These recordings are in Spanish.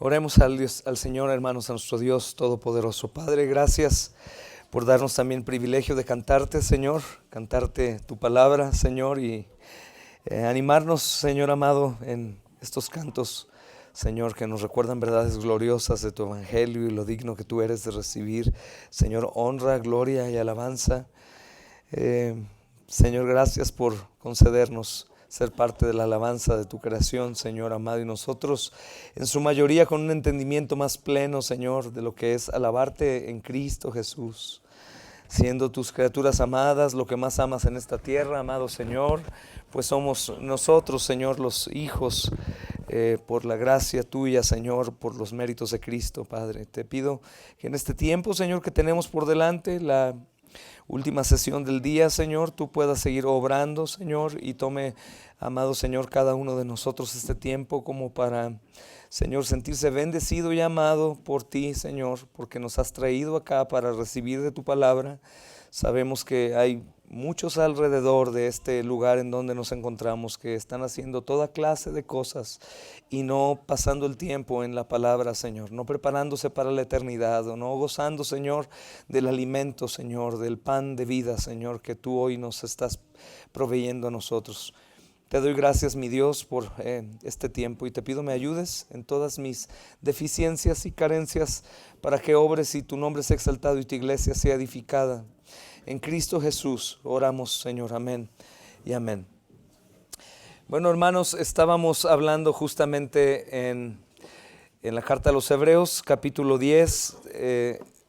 Oremos al Señor, hermanos, a nuestro Dios Todopoderoso. Padre, gracias por darnos también el privilegio de cantarte, Señor, cantarte tu palabra, Señor, y animarnos, Señor amado, en estos cantos, Señor, que nos recuerdan verdades gloriosas de tu evangelio y lo digno que tú eres de recibir, Señor, honra, gloria y alabanza. Señor, gracias por concedernos ser parte de la alabanza de tu creación, Señor amado, y nosotros en su mayoría con un entendimiento más pleno, Señor, de lo que es alabarte en Cristo Jesús, siendo tus criaturas amadas, lo que más amas en esta tierra, amado Señor, pues somos nosotros, Señor, los hijos, por la gracia tuya, Señor, por los méritos de Cristo, Padre. Te pido que en este tiempo, Señor, que tenemos por delante, la última sesión del día, Señor, tú puedas seguir obrando, Señor, y tome, amado Señor, cada uno de nosotros este tiempo como para, Señor, sentirse bendecido y amado por ti, Señor, porque nos has traído acá para recibir de tu palabra. Sabemos que hay muchos alrededor de este lugar en donde nos encontramos que están haciendo toda clase de cosas y no pasando el tiempo en la palabra, Señor, no preparándose para la eternidad o no gozando, Señor, del alimento, Señor, del pan de vida, Señor, que tú hoy nos estás proveyendo a nosotros. Te doy gracias, mi Dios, por este tiempo y te pido me ayudes en todas mis deficiencias y carencias para que obres y tu nombre sea exaltado y tu iglesia sea edificada. En Cristo Jesús oramos, Señor, amén y amén. Bueno, hermanos, estábamos hablando justamente en la carta a los Hebreos, capítulo 10.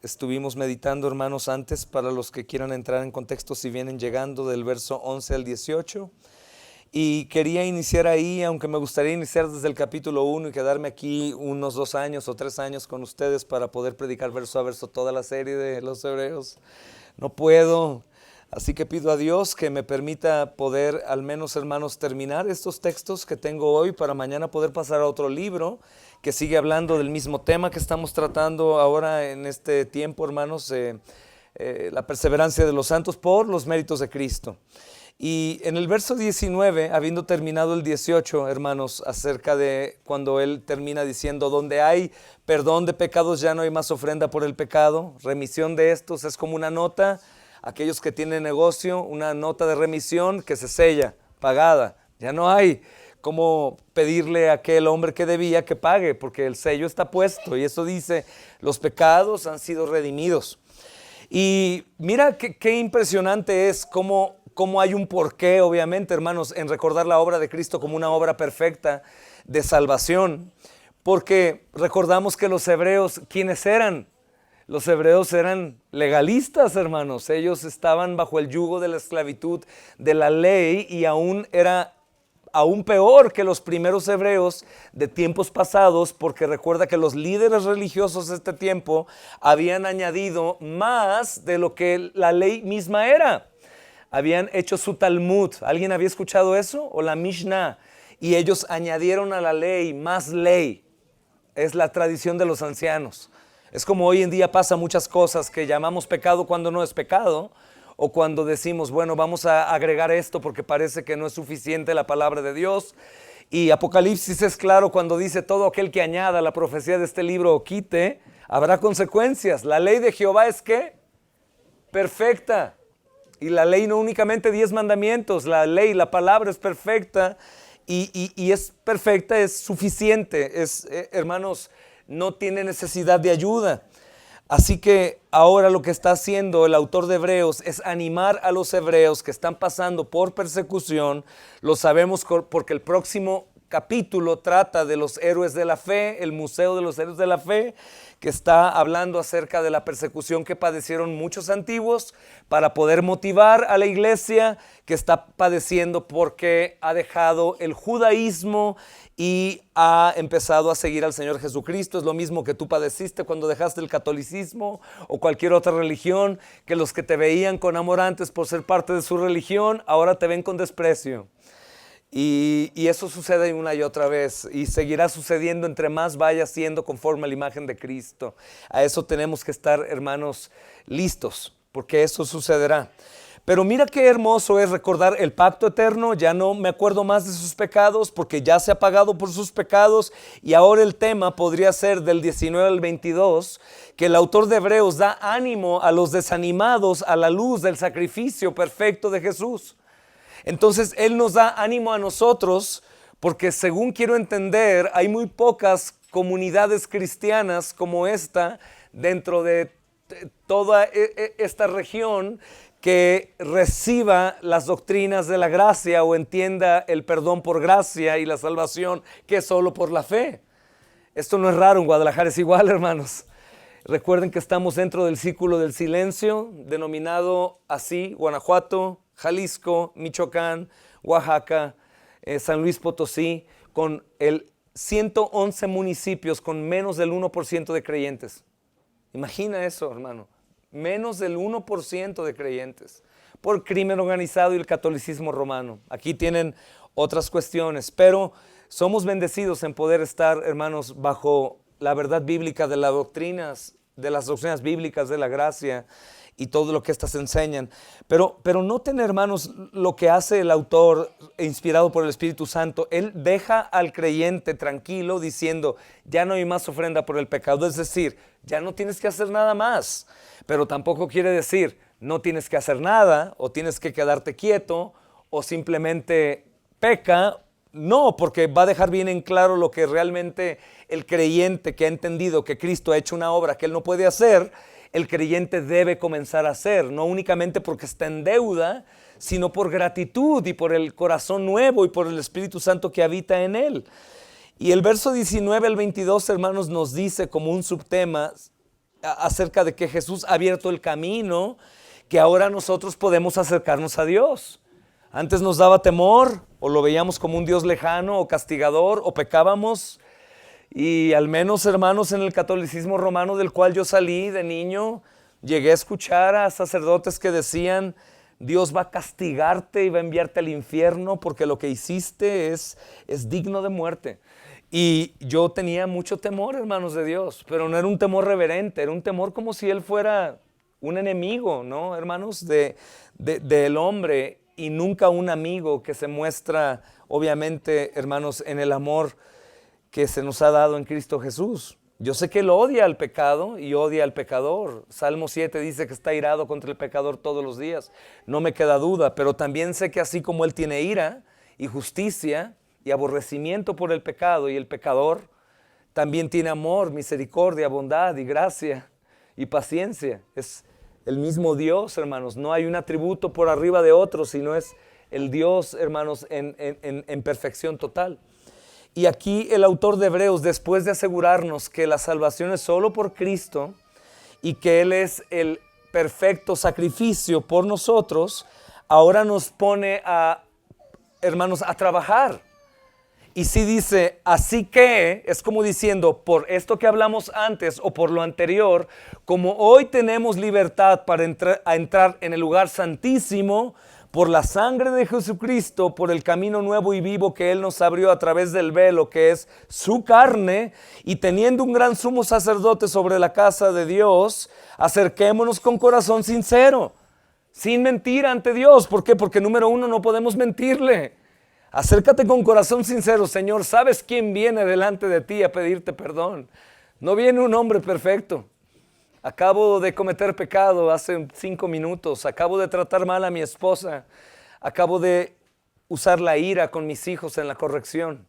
Estuvimos meditando, hermanos, antes, para los que quieran entrar en contexto, si vienen llegando del verso 11 al 18. Y quería iniciar ahí, aunque me gustaría iniciar desde el capítulo 1 y quedarme aquí unos 2 años o 3 años con ustedes para poder predicar verso a verso toda la serie de los Hebreos. No puedo, así que pido a Dios que me permita poder al menos, hermanos, terminar estos textos que tengo hoy para mañana poder pasar a otro libro que sigue hablando del mismo tema que estamos tratando ahora en este tiempo, hermanos, la perseverancia de los santos por los méritos de Cristo. Y en el verso 19, habiendo terminado el 18, hermanos, acerca de cuando él termina diciendo, donde hay perdón de pecados ya no hay más ofrenda por el pecado, remisión de estos es como una nota, aquellos que tienen negocio, una nota de remisión que se sella, pagada, ya no hay como pedirle a aquel hombre que debía que pague, porque el sello está puesto y eso dice, los pecados han sido redimidos. Y mira qué impresionante es cómo hay un porqué, obviamente, hermanos, en recordar la obra de Cristo como una obra perfecta de salvación. Porque recordamos que los hebreos, ¿quiénes eran? Los hebreos eran legalistas, hermanos. Ellos estaban bajo el yugo de la esclavitud de la ley y aún peor que los primeros hebreos de tiempos pasados, porque recuerda que los líderes religiosos de este tiempo habían añadido más de lo que la ley misma era. Habían hecho su Talmud. ¿Alguien había escuchado eso? O la Mishnah. Y ellos añadieron a la ley más ley. Es la tradición de los ancianos. Es como hoy en día pasa muchas cosas que llamamos pecado cuando no es pecado. O cuando decimos, bueno, vamos a agregar esto porque parece que no es suficiente la palabra de Dios. Y Apocalipsis es claro cuando dice, todo aquel que añada la profecía de este libro o quite, habrá consecuencias. La ley de Jehová es ¿qué? Perfecta. Y la ley no únicamente 10 mandamientos, la ley, la palabra es perfecta y es perfecta, es suficiente, hermanos, no tiene necesidad de ayuda. Así que ahora lo que está haciendo el autor de Hebreos es animar a los hebreos que están pasando por persecución. Lo sabemos porque el próximo capítulo trata de los héroes de la fe, el museo de los héroes de la fe, que está hablando acerca de la persecución que padecieron muchos antiguos para poder motivar a la iglesia que está padeciendo porque ha dejado el judaísmo y ha empezado a seguir al Señor Jesucristo. Es lo mismo que tú padeciste cuando dejaste el catolicismo o cualquier otra religión, que los que te veían con amor antes por ser parte de su religión, ahora te ven con desprecio. Y eso sucede una y otra vez y seguirá sucediendo entre más vaya siendo conforme a la imagen de Cristo. A eso tenemos que estar, hermanos, listos, porque eso sucederá. Pero mira qué hermoso es recordar el pacto eterno. Ya no me acuerdo más de sus pecados porque ya se ha pagado por sus pecados. Y ahora el tema podría ser del 19 al 22, que el autor de Hebreos da ánimo a los desanimados a la luz del sacrificio perfecto de Jesús. Entonces Él nos da ánimo a nosotros porque, según quiero entender, hay muy pocas comunidades cristianas como esta dentro de toda esta región que reciba las doctrinas de la gracia o entienda el perdón por gracia y la salvación que es solo por la fe. Esto no es raro, en Guadalajara es igual, hermanos. Recuerden que estamos dentro del círculo del silencio, denominado así: Guanajuato, Jalisco, Michoacán, Oaxaca, San Luis Potosí, con el 111 municipios con menos del 1% de creyentes. Imagina eso, hermano. Menos del 1% de creyentes por crimen organizado y el catolicismo romano. Aquí tienen otras cuestiones, pero somos bendecidos en poder estar, hermanos, bajo la verdad bíblica de las doctrinas bíblicas de la gracia y todo lo que éstas enseñan. Pero noten, hermanos, lo que hace el autor inspirado por el Espíritu Santo. Él deja al creyente tranquilo diciendo: ya no hay más ofrenda por el pecado. Es decir, ya no tienes que hacer nada más. Pero tampoco quiere decir no tienes que hacer nada, o tienes que quedarte quieto, o simplemente peca. No, porque va a dejar bien en claro lo que realmente el creyente que ha entendido que Cristo ha hecho una obra que él no puede hacer, el creyente debe comenzar a hacer, no únicamente porque está en deuda, sino por gratitud y por el corazón nuevo y por el Espíritu Santo que habita en él. Y el verso 19 al 22, hermanos, nos dice como un subtema acerca de que Jesús ha abierto el camino, que ahora nosotros podemos acercarnos a Dios. Antes nos daba temor, o lo veíamos como un Dios lejano o castigador, o pecábamos. Y al menos, hermanos, en el catolicismo romano del cual yo salí de niño, llegué a escuchar a sacerdotes que decían: Dios va a castigarte y va a enviarte al infierno porque lo que hiciste es digno de muerte. Y yo tenía mucho temor, hermanos, de Dios, pero no era un temor reverente, era un temor como si Él fuera un enemigo, ¿no, hermanos? Del hombre, y nunca un amigo que se muestra, obviamente, hermanos, en el amor que se nos ha dado en Cristo Jesús. Yo sé que Él odia al pecado y odia al pecador. Salmo 7 dice que está irado contra el pecador todos los días. No me queda duda, pero también sé que así como Él tiene ira y justicia y aborrecimiento por el pecado y el pecador, también tiene amor, misericordia, bondad y gracia y paciencia. Es el mismo Dios, hermanos. No hay un atributo por arriba de otro, sino es el Dios, hermanos, en perfección total. Y aquí el autor de Hebreos, después de asegurarnos que la salvación es solo por Cristo y que Él es el perfecto sacrificio por nosotros, ahora nos pone hermanos, a trabajar. Y si dice, así que, es como diciendo, por esto que hablamos antes o por lo anterior, como hoy tenemos libertad para entrar en el lugar santísimo, por la sangre de Jesucristo, por el camino nuevo y vivo que Él nos abrió a través del velo, que es su carne, y teniendo un gran sumo sacerdote sobre la casa de Dios, acerquémonos con corazón sincero, sin mentir ante Dios. ¿Por qué? Porque número uno, no podemos mentirle. Acércate con corazón sincero. Señor, ¿sabes quién viene delante de ti a pedirte perdón? No viene un hombre perfecto. Acabo de cometer pecado hace 5 minutos. Acabo de tratar mal a mi esposa. Acabo de usar la ira con mis hijos en la corrección.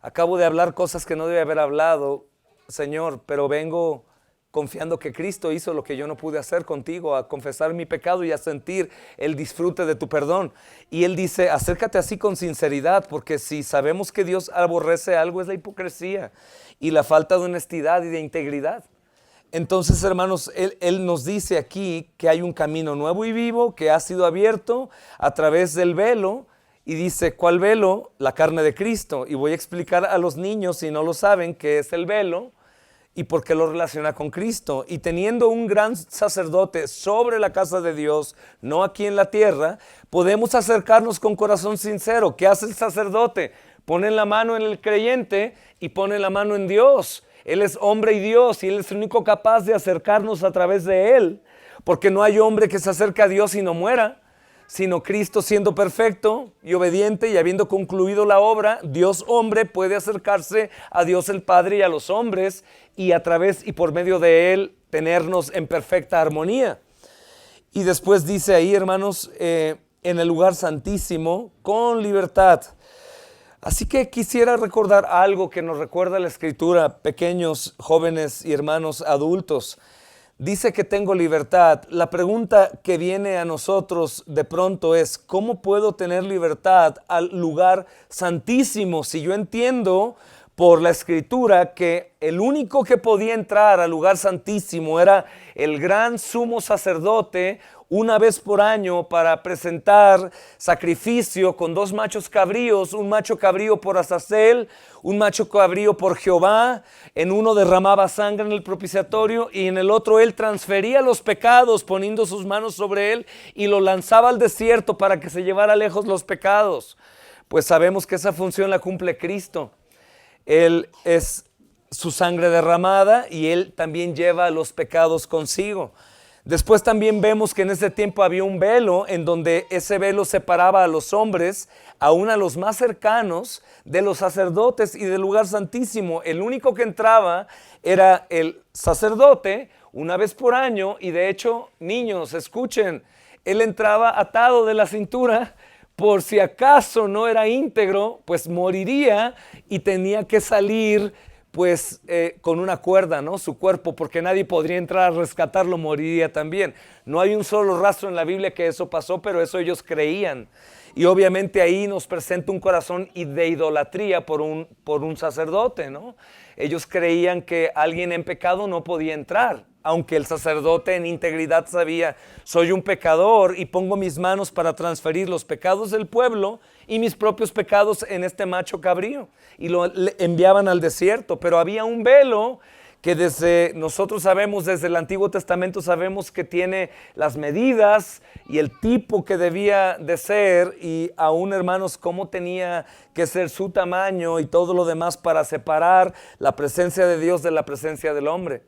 Acabo de hablar cosas que no debía haber hablado, Señor, pero vengo confiando que Cristo hizo lo que yo no pude hacer contigo, a confesar mi pecado y a sentir el disfrute de tu perdón. Y Él dice, acércate así con sinceridad, porque si sabemos que Dios aborrece algo es la hipocresía y la falta de honestidad y de integridad. Entonces, hermanos, él nos dice aquí que hay un camino nuevo y vivo que ha sido abierto a través del velo. Y dice, ¿cuál velo? La carne de Cristo. Y voy a explicar a los niños, si no lo saben, qué es el velo y por qué lo relaciona con Cristo. Y teniendo un gran sacerdote sobre la casa de Dios, no aquí en la tierra, podemos acercarnos con corazón sincero. ¿Qué hace el sacerdote? Pone la mano en el creyente y pone la mano en Dios. Él es hombre y Dios, y Él es el único capaz de acercarnos a través de Él, porque no hay hombre que se acerque a Dios y no muera. sino Cristo siendo perfecto y obediente y habiendo concluido la obra, Dios hombre puede acercarse a Dios el Padre y a los hombres y a través y por medio de Él tenernos en perfecta armonía. Y después dice ahí, hermanos, en el lugar santísimo, con libertad. Así que quisiera recordar algo que nos recuerda la Escritura, pequeños, jóvenes y hermanos adultos. Dice que tengo libertad. La pregunta que viene a nosotros de pronto es, ¿cómo puedo tener libertad al lugar santísimo? Si yo entiendo por la Escritura que el único que podía entrar al lugar santísimo era el gran sumo sacerdote una vez por año para presentar sacrificio con 2 machos cabríos, un macho cabrío por Azazel, un macho cabrío por Jehová. En uno derramaba sangre en el propiciatorio y en el otro él transfería los pecados poniendo sus manos sobre él y lo lanzaba al desierto para que se llevara lejos los pecados. Pues sabemos que esa función la cumple Cristo. Él es su sangre derramada y Él también lleva los pecados consigo. Después también vemos que en ese tiempo había un velo en donde ese velo separaba a los hombres, aún a los más cercanos, de los sacerdotes y del lugar santísimo. El único que entraba era el sacerdote una vez por año y de hecho, niños, escuchen, él entraba atado de la cintura. Por si acaso no era íntegro, pues moriría y tenía que salir pues con una cuerda, ¿no? Su cuerpo, porque nadie podría entrar a rescatarlo, moriría también. No hay un solo rastro en la Biblia que eso pasó, pero eso ellos creían. Y obviamente ahí nos presenta un corazón de idolatría por un sacerdote, ¿no? Ellos creían que alguien en pecado no podía entrar. Aunque el sacerdote en integridad sabía, soy un pecador y pongo mis manos para transferir los pecados del pueblo y mis propios pecados en este macho cabrío. Y lo enviaban al desierto, pero había un velo que nosotros sabemos, desde el Antiguo Testamento sabemos que tiene las medidas y el tipo que debía de ser y aún, hermanos, cómo tenía que ser su tamaño y todo lo demás para separar la presencia de Dios de la presencia del hombre.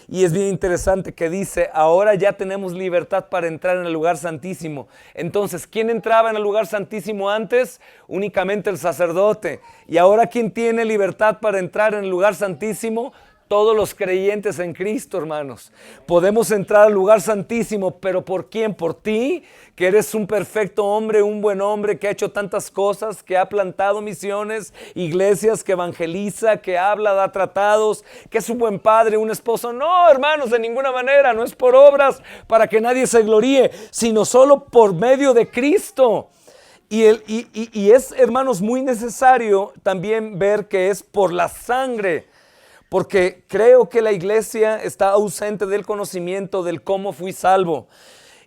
Y es bien interesante que dice, ahora ya tenemos libertad para entrar en el lugar santísimo. Entonces, ¿quién entraba en el lugar santísimo antes? Únicamente el sacerdote. Y ahora, ¿quién tiene libertad para entrar en el lugar santísimo? Todos los creyentes en Cristo, hermanos. Podemos entrar al lugar santísimo, pero ¿por quién? Por ti, que eres un perfecto hombre, un buen hombre, que ha hecho tantas cosas, que ha plantado misiones, iglesias, que evangeliza, que habla, da tratados, que es un buen padre, un esposo. No, hermanos, de ninguna manera, no es por obras para que nadie se gloríe, sino solo por medio de Cristo. Y es, hermanos, muy necesario también ver que es por la sangre. Porque creo que la iglesia está ausente del conocimiento del cómo fui salvo.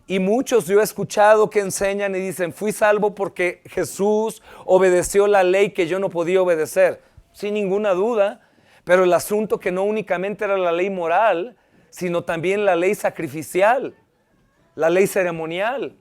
Y muchos yo he escuchado que enseñan y dicen, fui salvo porque Jesús obedeció la ley que yo no podía obedecer. Sin ninguna duda, pero el asunto que no únicamente era la ley moral, sino también la ley sacrificial, la ley ceremonial.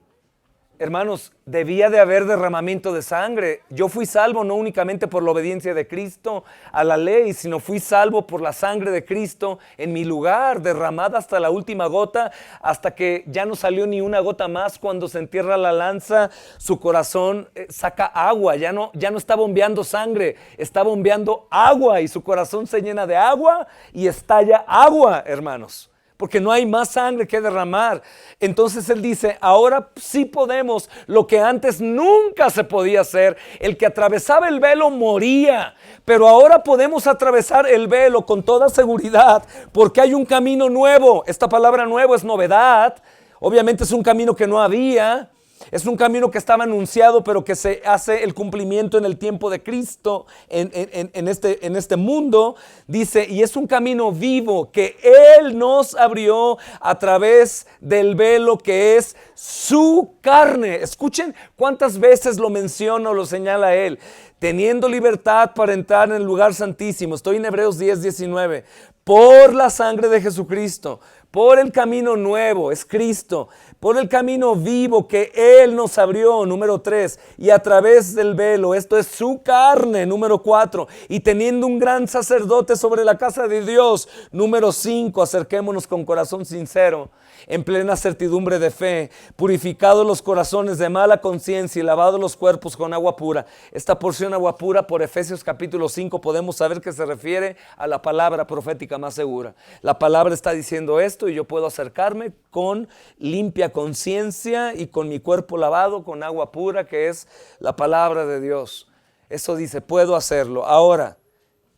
Hermanos, debía de haber derramamiento de sangre. Yo fui salvo no únicamente por la obediencia de Cristo a la ley, sino fui salvo por la sangre de Cristo en mi lugar, derramada hasta la última gota, hasta que ya no salió ni una gota más. Cuando se entierra la lanza, su corazón saca agua, ya no está bombeando sangre, está bombeando agua y su corazón se llena de agua y estalla agua, hermanos. Porque no hay más sangre que derramar. Entonces él dice, ahora sí podemos lo que antes nunca se podía hacer. El que atravesaba el velo moría, pero ahora podemos atravesar el velo con toda seguridad, porque hay un camino nuevo. Esta palabra nuevo es novedad. Obviamente es un camino que no había. Es un camino que estaba anunciado, pero que se hace el cumplimiento en el tiempo de Cristo en este mundo. Dice, y es un camino vivo que Él nos abrió a través del velo que es su carne. Escuchen cuántas veces lo menciona o lo señala Él. Teniendo libertad para entrar en el lugar santísimo. Estoy en Hebreos 10:19. Por la sangre de Jesucristo, por el camino nuevo, es Cristo, por el camino vivo que Él nos abrió, número 3, y a través del velo, esto es su carne, número 4, y teniendo un gran sacerdote sobre la casa de Dios, número 5, acerquémonos con corazón sincero, en plena certidumbre de fe, purificados los corazones de mala conciencia y lavados los cuerpos con agua pura. Esta porción agua pura por Efesios capítulo 5 podemos saber que se refiere a la palabra profética más segura. La palabra está diciendo esto y yo puedo acercarme con limpia conciencia y con mi cuerpo lavado con agua pura, que es la palabra de Dios. Eso dice, puedo hacerlo. Ahora,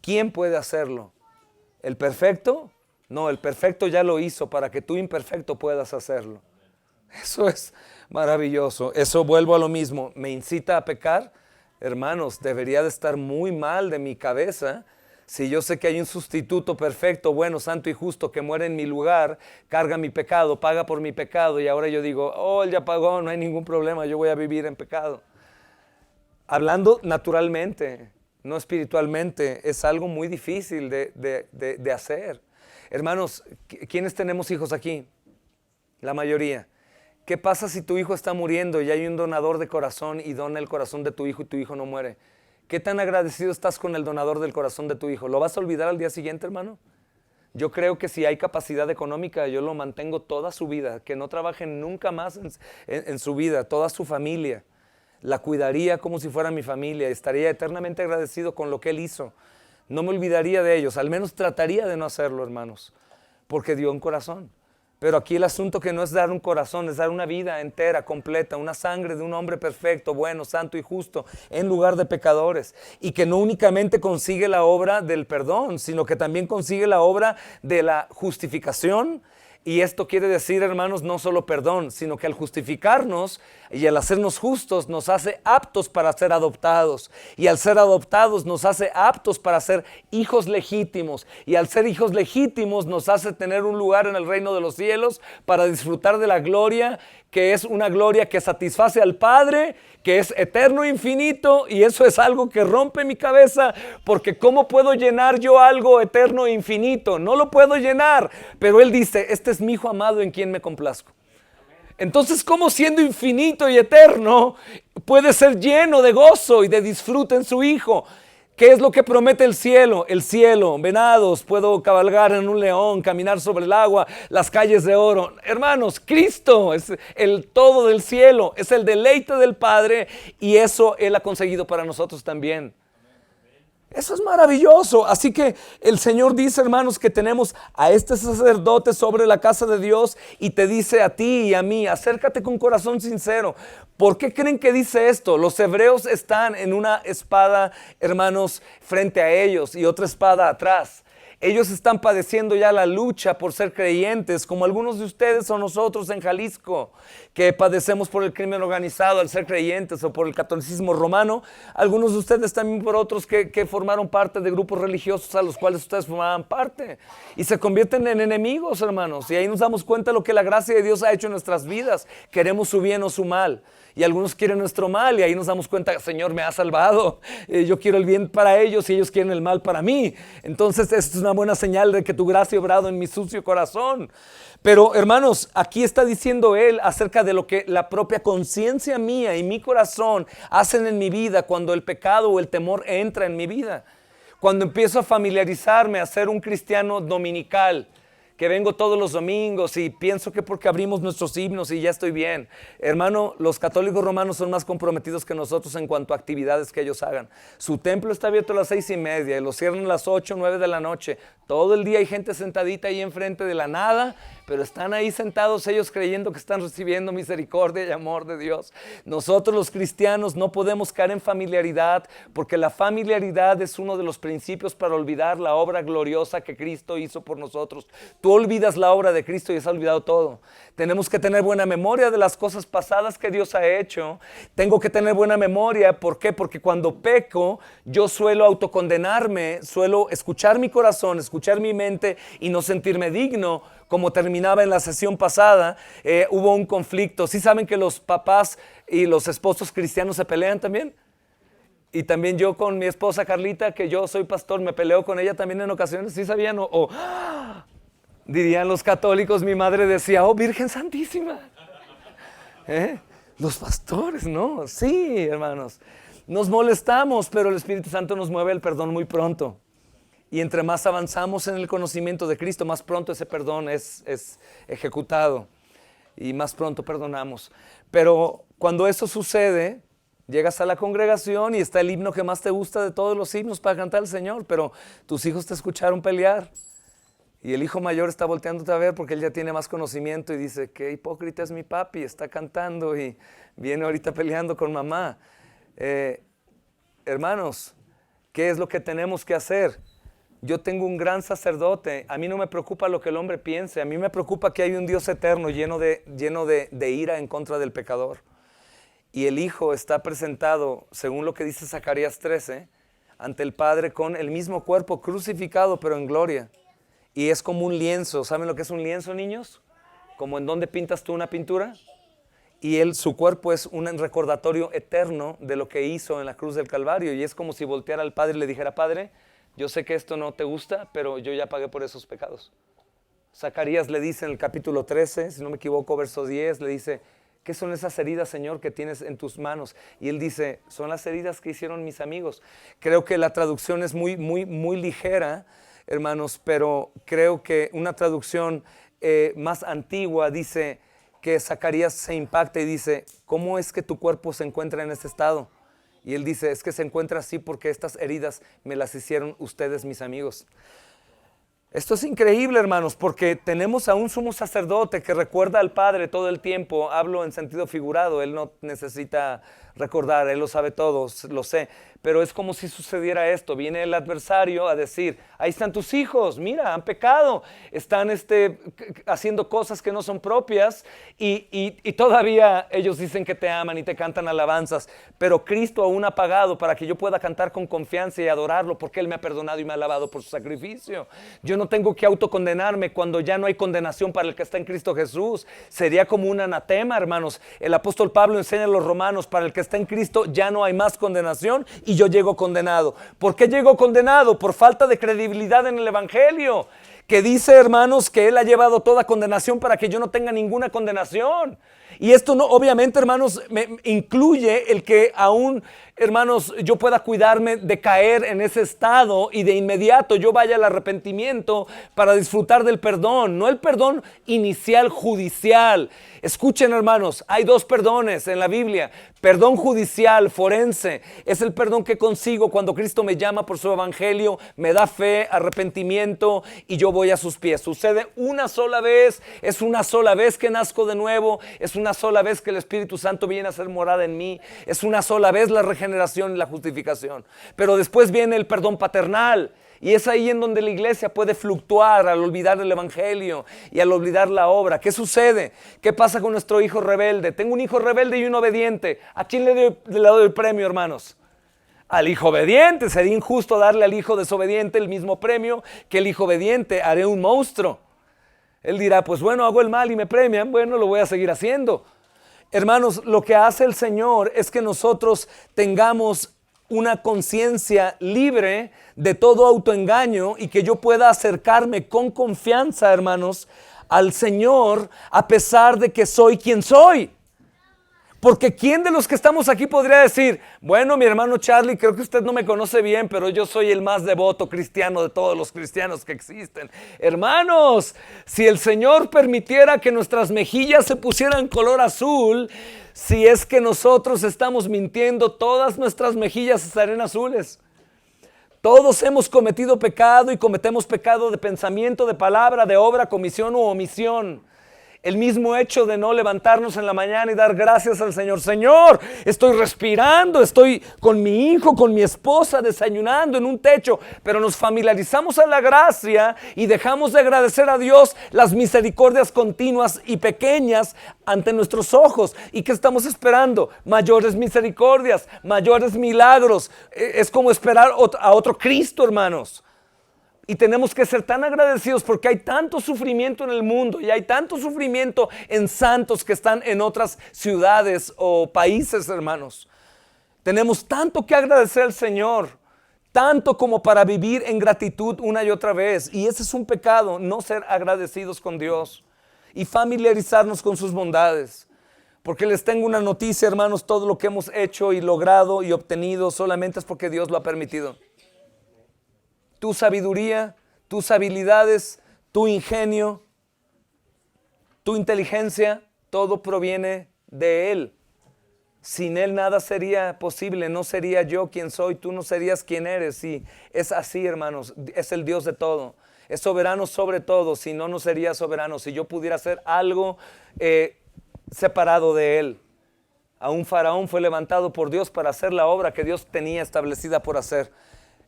¿quién puede hacerlo? ¿El perfecto? No, el perfecto ya lo hizo para que tú imperfecto puedas hacerlo. Eso es maravilloso. Eso, vuelvo a lo mismo, ¿me incita a pecar? Hermanos, debería de estar muy mal de mi cabeza si yo sé que hay un sustituto perfecto, bueno, santo y justo que muere en mi lugar, carga mi pecado, paga por mi pecado, y ahora yo digo, oh, Él ya pagó, no hay ningún problema, yo voy a vivir en pecado. Hablando naturalmente, no espiritualmente, es algo muy difícil de hacer. Hermanos, ¿quiénes tenemos hijos aquí? La mayoría. ¿Qué pasa si tu hijo está muriendo y hay un donador de corazón y dona el corazón de tu hijo y tu hijo no muere? ¿Qué tan agradecido estás con el donador del corazón de tu hijo? ¿Lo vas a olvidar al día siguiente, hermano? Yo creo que si hay capacidad económica, yo lo mantengo toda su vida, que no trabaje nunca más en su vida, toda su familia. La cuidaría como si fuera mi familia, estaría eternamente agradecido con lo que él hizo. No me olvidaría de ellos, al menos trataría de no hacerlo, hermanos, porque dio un corazón. Pero aquí el asunto que no es dar un corazón, es dar una vida entera, completa, una sangre de un hombre perfecto, bueno, santo y justo, en lugar de pecadores. Y que no únicamente consigue la obra del perdón, sino que también consigue la obra de la justificación. Y esto quiere decir, hermanos, no solo perdón, sino que al justificarnos y al hacernos justos nos hace aptos para ser adoptados. Y al ser adoptados nos hace aptos para ser hijos legítimos. Y al ser hijos legítimos nos hace tener un lugar en el reino de los cielos para disfrutar de la gloria, que es una gloria que satisface al Padre, que es eterno e infinito, y eso es algo que rompe mi cabeza, porque ¿cómo puedo llenar yo algo eterno e infinito? No lo puedo llenar, pero Él dice, este es mi Hijo amado en quien me complazco. Entonces, ¿cómo siendo infinito y eterno puede ser lleno de gozo y de disfrute en su Hijo? ¿Qué es lo que promete el cielo? El cielo, venados, puedo cabalgar en un león, caminar sobre el agua, las calles de oro. Hermanos, Cristo es el todo del cielo, es el deleite del Padre, y eso Él ha conseguido para nosotros también. Eso es maravilloso. Así que el Señor dice, hermanos, que tenemos a este sacerdote sobre la casa de Dios, y te dice a ti y a mí, acércate con corazón sincero. ¿Por qué creen que dice esto? Los hebreos están en una espada, hermanos, frente a ellos y otra espada atrás. Ellos están padeciendo ya la lucha por ser creyentes, como algunos de ustedes o nosotros en Jalisco, que padecemos por el crimen organizado al ser creyentes, o por el catolicismo romano. Algunos de ustedes también por otros que formaron parte de grupos religiosos a los cuales ustedes formaban parte, y se convierten en enemigos, hermanos. Y ahí nos damos cuenta de lo que la gracia de Dios ha hecho en nuestras vidas. Queremos su bien o su mal. Y algunos quieren nuestro mal, y ahí nos damos cuenta, Señor, me ha salvado, yo quiero el bien para ellos y ellos quieren el mal para mí. Entonces esto es una buena señal de que tu gracia ha obrado en mi sucio corazón. Pero hermanos, aquí está diciendo Él acerca de lo que la propia conciencia mía y mi corazón hacen en mi vida cuando el pecado o el temor entra en mi vida. Cuando empiezo a familiarizarme, a ser un cristiano dominical, que vengo todos los domingos y pienso que porque abrimos nuestros himnos y ya estoy bien. Hermano, los católicos romanos son más comprometidos que nosotros en cuanto a actividades que ellos hagan. Su templo está abierto a las 6:30 y lo cierran a las 8, 9 de la noche. Todo el día hay gente sentadita ahí enfrente de la nada, pero están ahí sentados ellos creyendo que están recibiendo misericordia y amor de Dios. Nosotros los cristianos no podemos caer en familiaridad, porque la familiaridad es uno de los principios para olvidar la obra gloriosa que Cristo hizo por nosotros. Tú olvidas la obra de Cristo y has olvidado todo. Tenemos que tener buena memoria de las cosas pasadas que Dios ha hecho. Tengo que tener buena memoria. ¿Por qué? Porque cuando peco, yo suelo autocondenarme, suelo escuchar mi corazón, escuchar mi mente y no sentirme digno. Como terminaba en la sesión pasada, hubo un conflicto. ¿Sí saben que los papás y los esposos cristianos se pelean también? Y también yo con mi esposa Carlita, que yo soy pastor, me peleo con ella también en ocasiones. ¿Sí sabían? Dirían los católicos, mi madre decía, oh Virgen Santísima. ¿Eh? Los pastores, ¿no? Sí, hermanos. Nos molestamos, pero el Espíritu Santo nos mueve el perdón muy pronto. Y entre más avanzamos en el conocimiento de Cristo, más pronto ese perdón es ejecutado. Y más pronto perdonamos. Pero cuando eso sucede, llegas a la congregación y está el himno que más te gusta de todos los himnos para cantar al Señor, pero tus hijos te escucharon pelear. Y el hijo mayor está volteándote a ver porque él ya tiene más conocimiento y dice, qué hipócrita es mi papi, está cantando y viene ahorita peleando con mamá. Hermanos, ¿qué es lo que tenemos que hacer? Yo tengo un gran sacerdote, a mí no me preocupa lo que el hombre piense, a mí me preocupa que hay un Dios eterno lleno de ira en contra del pecador. Y el Hijo está presentado, según lo que dice Zacarías 13, ante el Padre con el mismo cuerpo crucificado pero en gloria. Y es como un lienzo. ¿Saben lo que es un lienzo, niños? Como en donde pintas tú una pintura. Y su cuerpo es un recordatorio eterno de lo que hizo en la cruz del Calvario. Y es como si volteara al Padre y le dijera, Padre, yo sé que esto no te gusta, pero yo ya pagué por esos pecados. Zacarías le dice en el capítulo 13, si no me equivoco, verso 10, le dice, ¿qué son esas heridas, Señor, que tienes en tus manos? Y él dice, son las heridas que hicieron mis amigos. Creo que la traducción es muy ligera, hermanos, pero creo que una traducción más antigua dice que Zacarías se impacta y dice, ¿cómo es que tu cuerpo se encuentra en este estado? Y él dice, es que se encuentra así porque estas heridas me las hicieron ustedes, mis amigos. Esto es increíble, hermanos, porque tenemos a un sumo sacerdote que recuerda al Padre todo el tiempo. Hablo en sentido figurado, él no necesita recordar, él lo sabe todo, lo sé. Pero es como si sucediera esto, viene el adversario a decir, ahí están tus hijos, mira, han pecado, están haciendo cosas que no son propias y todavía ellos dicen que te aman y te cantan alabanzas, pero Cristo aún ha pagado para que yo pueda cantar con confianza y adorarlo porque Él me ha perdonado y me ha lavado por su sacrificio. Yo no tengo que autocondenarme cuando ya no hay condenación para el que está en Cristo Jesús. Sería como un anatema, hermanos. El apóstol Pablo enseña a los romanos, para el que está en Cristo ya no hay más condenación y yo llego condenado. ¿Por qué llego condenado? Por falta de credibilidad en el Evangelio, que dice, hermanos, que Él ha llevado toda condenación para que yo no tenga ninguna condenación. Y esto no, obviamente, hermanos, me incluye el que aún, hermanos, yo pueda cuidarme de caer en ese estado y de inmediato yo vaya al arrepentimiento para disfrutar del perdón, no el perdón inicial judicial. Escuchen, hermanos, hay dos perdones en la Biblia. Perdón judicial, forense, es el perdón que consigo cuando Cristo me llama por su evangelio, me da fe, arrepentimiento y yo voy a sus pies. Sucede una sola vez, es una sola vez que nazco de nuevo, es una sola vez que el Espíritu Santo viene a ser morada en mí, es una sola vez la regeneración y la justificación. Pero después viene el perdón paternal. Y es ahí en donde la iglesia puede fluctuar al olvidar el evangelio y al olvidar la obra. ¿Qué sucede? ¿Qué pasa con nuestro hijo rebelde? Tengo un hijo rebelde y un obediente. ¿A quién le doy el premio, hermanos? Al hijo obediente. Sería injusto darle al hijo desobediente el mismo premio que el hijo obediente. Haré un monstruo. Él dirá, pues bueno, hago el mal y me premian. Bueno, lo voy a seguir haciendo. Hermanos, lo que hace el Señor es que nosotros tengamos una conciencia libre de todo autoengaño y que yo pueda acercarme con confianza, hermanos, al Señor a pesar de que soy quien soy. Porque ¿quién de los que estamos aquí podría decir, bueno, mi hermano Charlie, creo que usted no me conoce bien, pero yo soy el más devoto cristiano de todos los cristianos que existen? Hermanos, si el Señor permitiera que nuestras mejillas se pusieran color azul, si es que nosotros estamos mintiendo, todas nuestras mejillas estarían azules. Todos hemos cometido pecado y cometemos pecado de pensamiento, de palabra, de obra, comisión u omisión. El mismo hecho de no levantarnos en la mañana y dar gracias al Señor. Señor, estoy respirando, estoy con mi hijo, con mi esposa, desayunando en un techo. Pero nos familiarizamos a la gracia y dejamos de agradecer a Dios las misericordias continuas y pequeñas ante nuestros ojos. ¿Y qué estamos esperando? Mayores misericordias, mayores milagros. Es como esperar a otro Cristo, hermanos. Y tenemos que ser tan agradecidos porque hay tanto sufrimiento en el mundo y hay tanto sufrimiento en santos que están en otras ciudades o países, hermanos. Tenemos tanto que agradecer al Señor, tanto como para vivir en gratitud una y otra vez. Y ese es un pecado, no ser agradecidos con Dios y familiarizarnos con sus bondades. Porque les tengo una noticia, hermanos, todo lo que hemos hecho y logrado y obtenido solamente es porque Dios lo ha permitido. Tu sabiduría, tus habilidades, tu ingenio, tu inteligencia, todo proviene de Él. Sin Él nada sería posible, no sería yo quien soy, tú no serías quien eres. Y es así, hermanos, es el Dios de todo. Es soberano sobre todo, si no, no sería soberano. Si yo pudiera hacer algo separado de Él. A un faraón fue levantado por Dios para hacer la obra que Dios tenía establecida por hacer.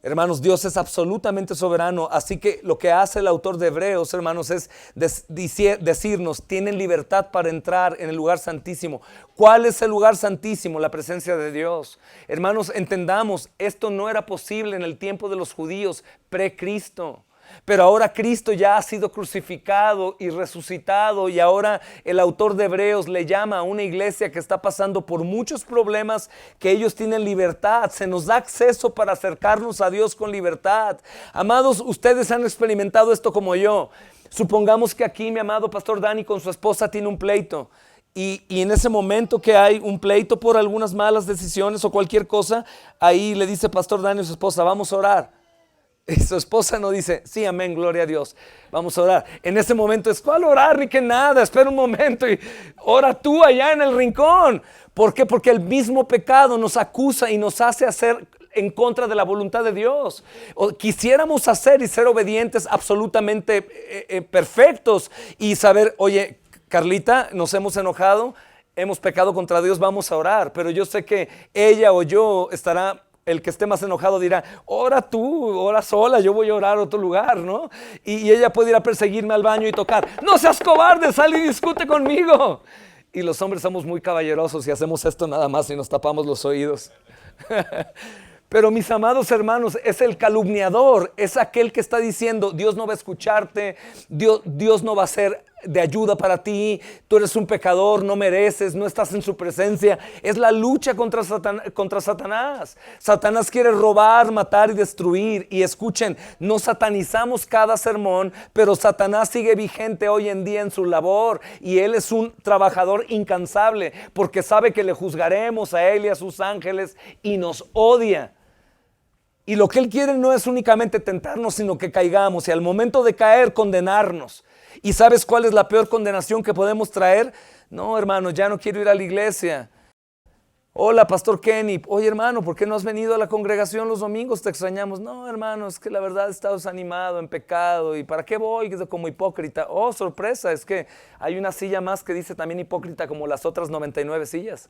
Hermanos, Dios es absolutamente soberano, así que lo que hace el autor de Hebreos, hermanos, es decirnos, tienen libertad para entrar en el lugar santísimo. ¿Cuál es el lugar santísimo? La presencia de Dios. Hermanos, entendamos, esto no era posible en el tiempo de los judíos pre-Cristo. Pero ahora Cristo ya ha sido crucificado y resucitado, y ahora el autor de Hebreos le llama a una iglesia que está pasando por muchos problemas, que ellos tienen libertad, se nos da acceso para acercarnos a Dios con libertad. Amados, ustedes han experimentado esto como yo. Supongamos que aquí mi amado pastor Dani con su esposa tiene un pleito. Y en ese momento que hay un pleito por algunas malas decisiones o cualquier cosa, ahí le dice pastor Dani a su esposa, vamos a orar. Y su esposa no dice, sí, amén, gloria a Dios, vamos a orar. En ese momento es, ¿cuál orar? Ni que nada, espera un momento y ora tú allá en el rincón. ¿Por qué? Porque el mismo pecado nos acusa y nos hace hacer en contra de la voluntad de Dios. O quisiéramos hacer y ser obedientes absolutamente perfectos y saber, oye, Carlita, nos hemos enojado, hemos pecado contra Dios, vamos a orar. Pero yo sé que ella o yo estará... El que esté más enojado dirá, ora tú, ora sola, yo voy a orar a otro lugar, ¿no? Y ella puede ir a perseguirme al baño y tocar, no seas cobarde, sal y discute conmigo. Y los hombres somos muy caballerosos y hacemos esto nada más y nos tapamos los oídos. Pero mis amados hermanos, es el calumniador, es aquel que está diciendo, Dios no va a escucharte, Dios no va a ser de ayuda para ti, tú eres un pecador, no mereces, no estás en su presencia. Es la lucha contra Satanás. Satanás quiere robar, matar y destruir. Y escuchen, no satanizamos cada sermón, pero Satanás sigue vigente hoy en día en su labor. Y él es un trabajador incansable, porque sabe que le juzgaremos a él y a sus ángeles y nos odia. Y lo que él quiere no es únicamente tentarnos, sino que caigamos y al momento de caer condenarnos. ¿Y sabes cuál es la peor condenación que podemos traer? No, hermano, ya no quiero ir a la iglesia. Hola, pastor Kenny. Oye, hermano, ¿por qué no has venido a la congregación los domingos? Te extrañamos. No, hermano, es que la verdad he estado desanimado, en pecado. ¿Y para qué voy? Como hipócrita. Oh, sorpresa, es que hay una silla más que dice también hipócrita como las otras 99 sillas.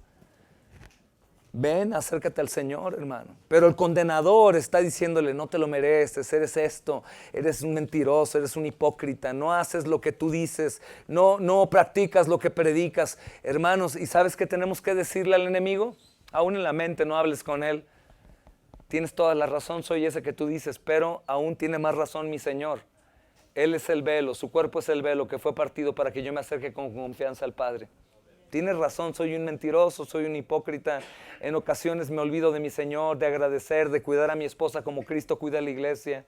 Ven, acércate al Señor, hermano. Pero el condenador está diciéndole, no te lo mereces, eres esto, eres un mentiroso, eres un hipócrita, no haces lo que tú dices, no practicas lo que predicas. Hermanos, ¿y sabes qué tenemos que decirle al enemigo? Aún en la mente no hables con él. Tienes toda la razón, soy ese que tú dices, pero aún tiene más razón mi Señor. Él es el velo, su cuerpo es el velo que fue partido para que yo me acerque con confianza al Padre. Tienes razón, soy un mentiroso, soy un hipócrita. En ocasiones me olvido de mi Señor, de agradecer, de cuidar a mi esposa como Cristo cuida a la iglesia,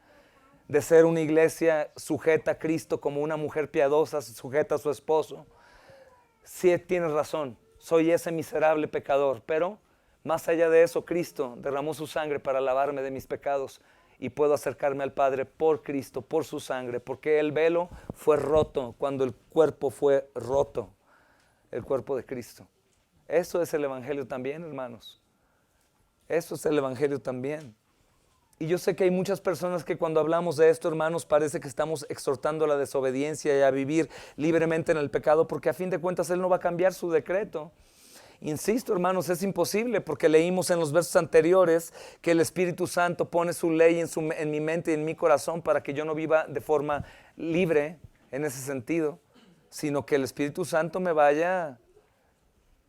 de ser una iglesia sujeta a Cristo como una mujer piadosa sujeta a su esposo. Sí, tienes razón, soy ese miserable pecador, pero más allá de eso, Cristo derramó su sangre para lavarme de mis pecados y puedo acercarme al Padre por Cristo, por su sangre, porque el velo fue roto cuando el cuerpo fue roto. El cuerpo de Cristo. Eso es el evangelio también, hermanos. Eso es el evangelio también. Y yo sé que hay muchas personas que cuando hablamos de esto, hermanos, parece que estamos exhortando a la desobediencia y a vivir libremente en el pecado, porque a fin de cuentas Él no va a cambiar su decreto. Insisto, hermanos, es imposible, porque leímos en los versos anteriores que el Espíritu Santo pone su ley en mi mente y en mi corazón para que yo no viva de forma libre en ese sentido, sino que el Espíritu Santo me vaya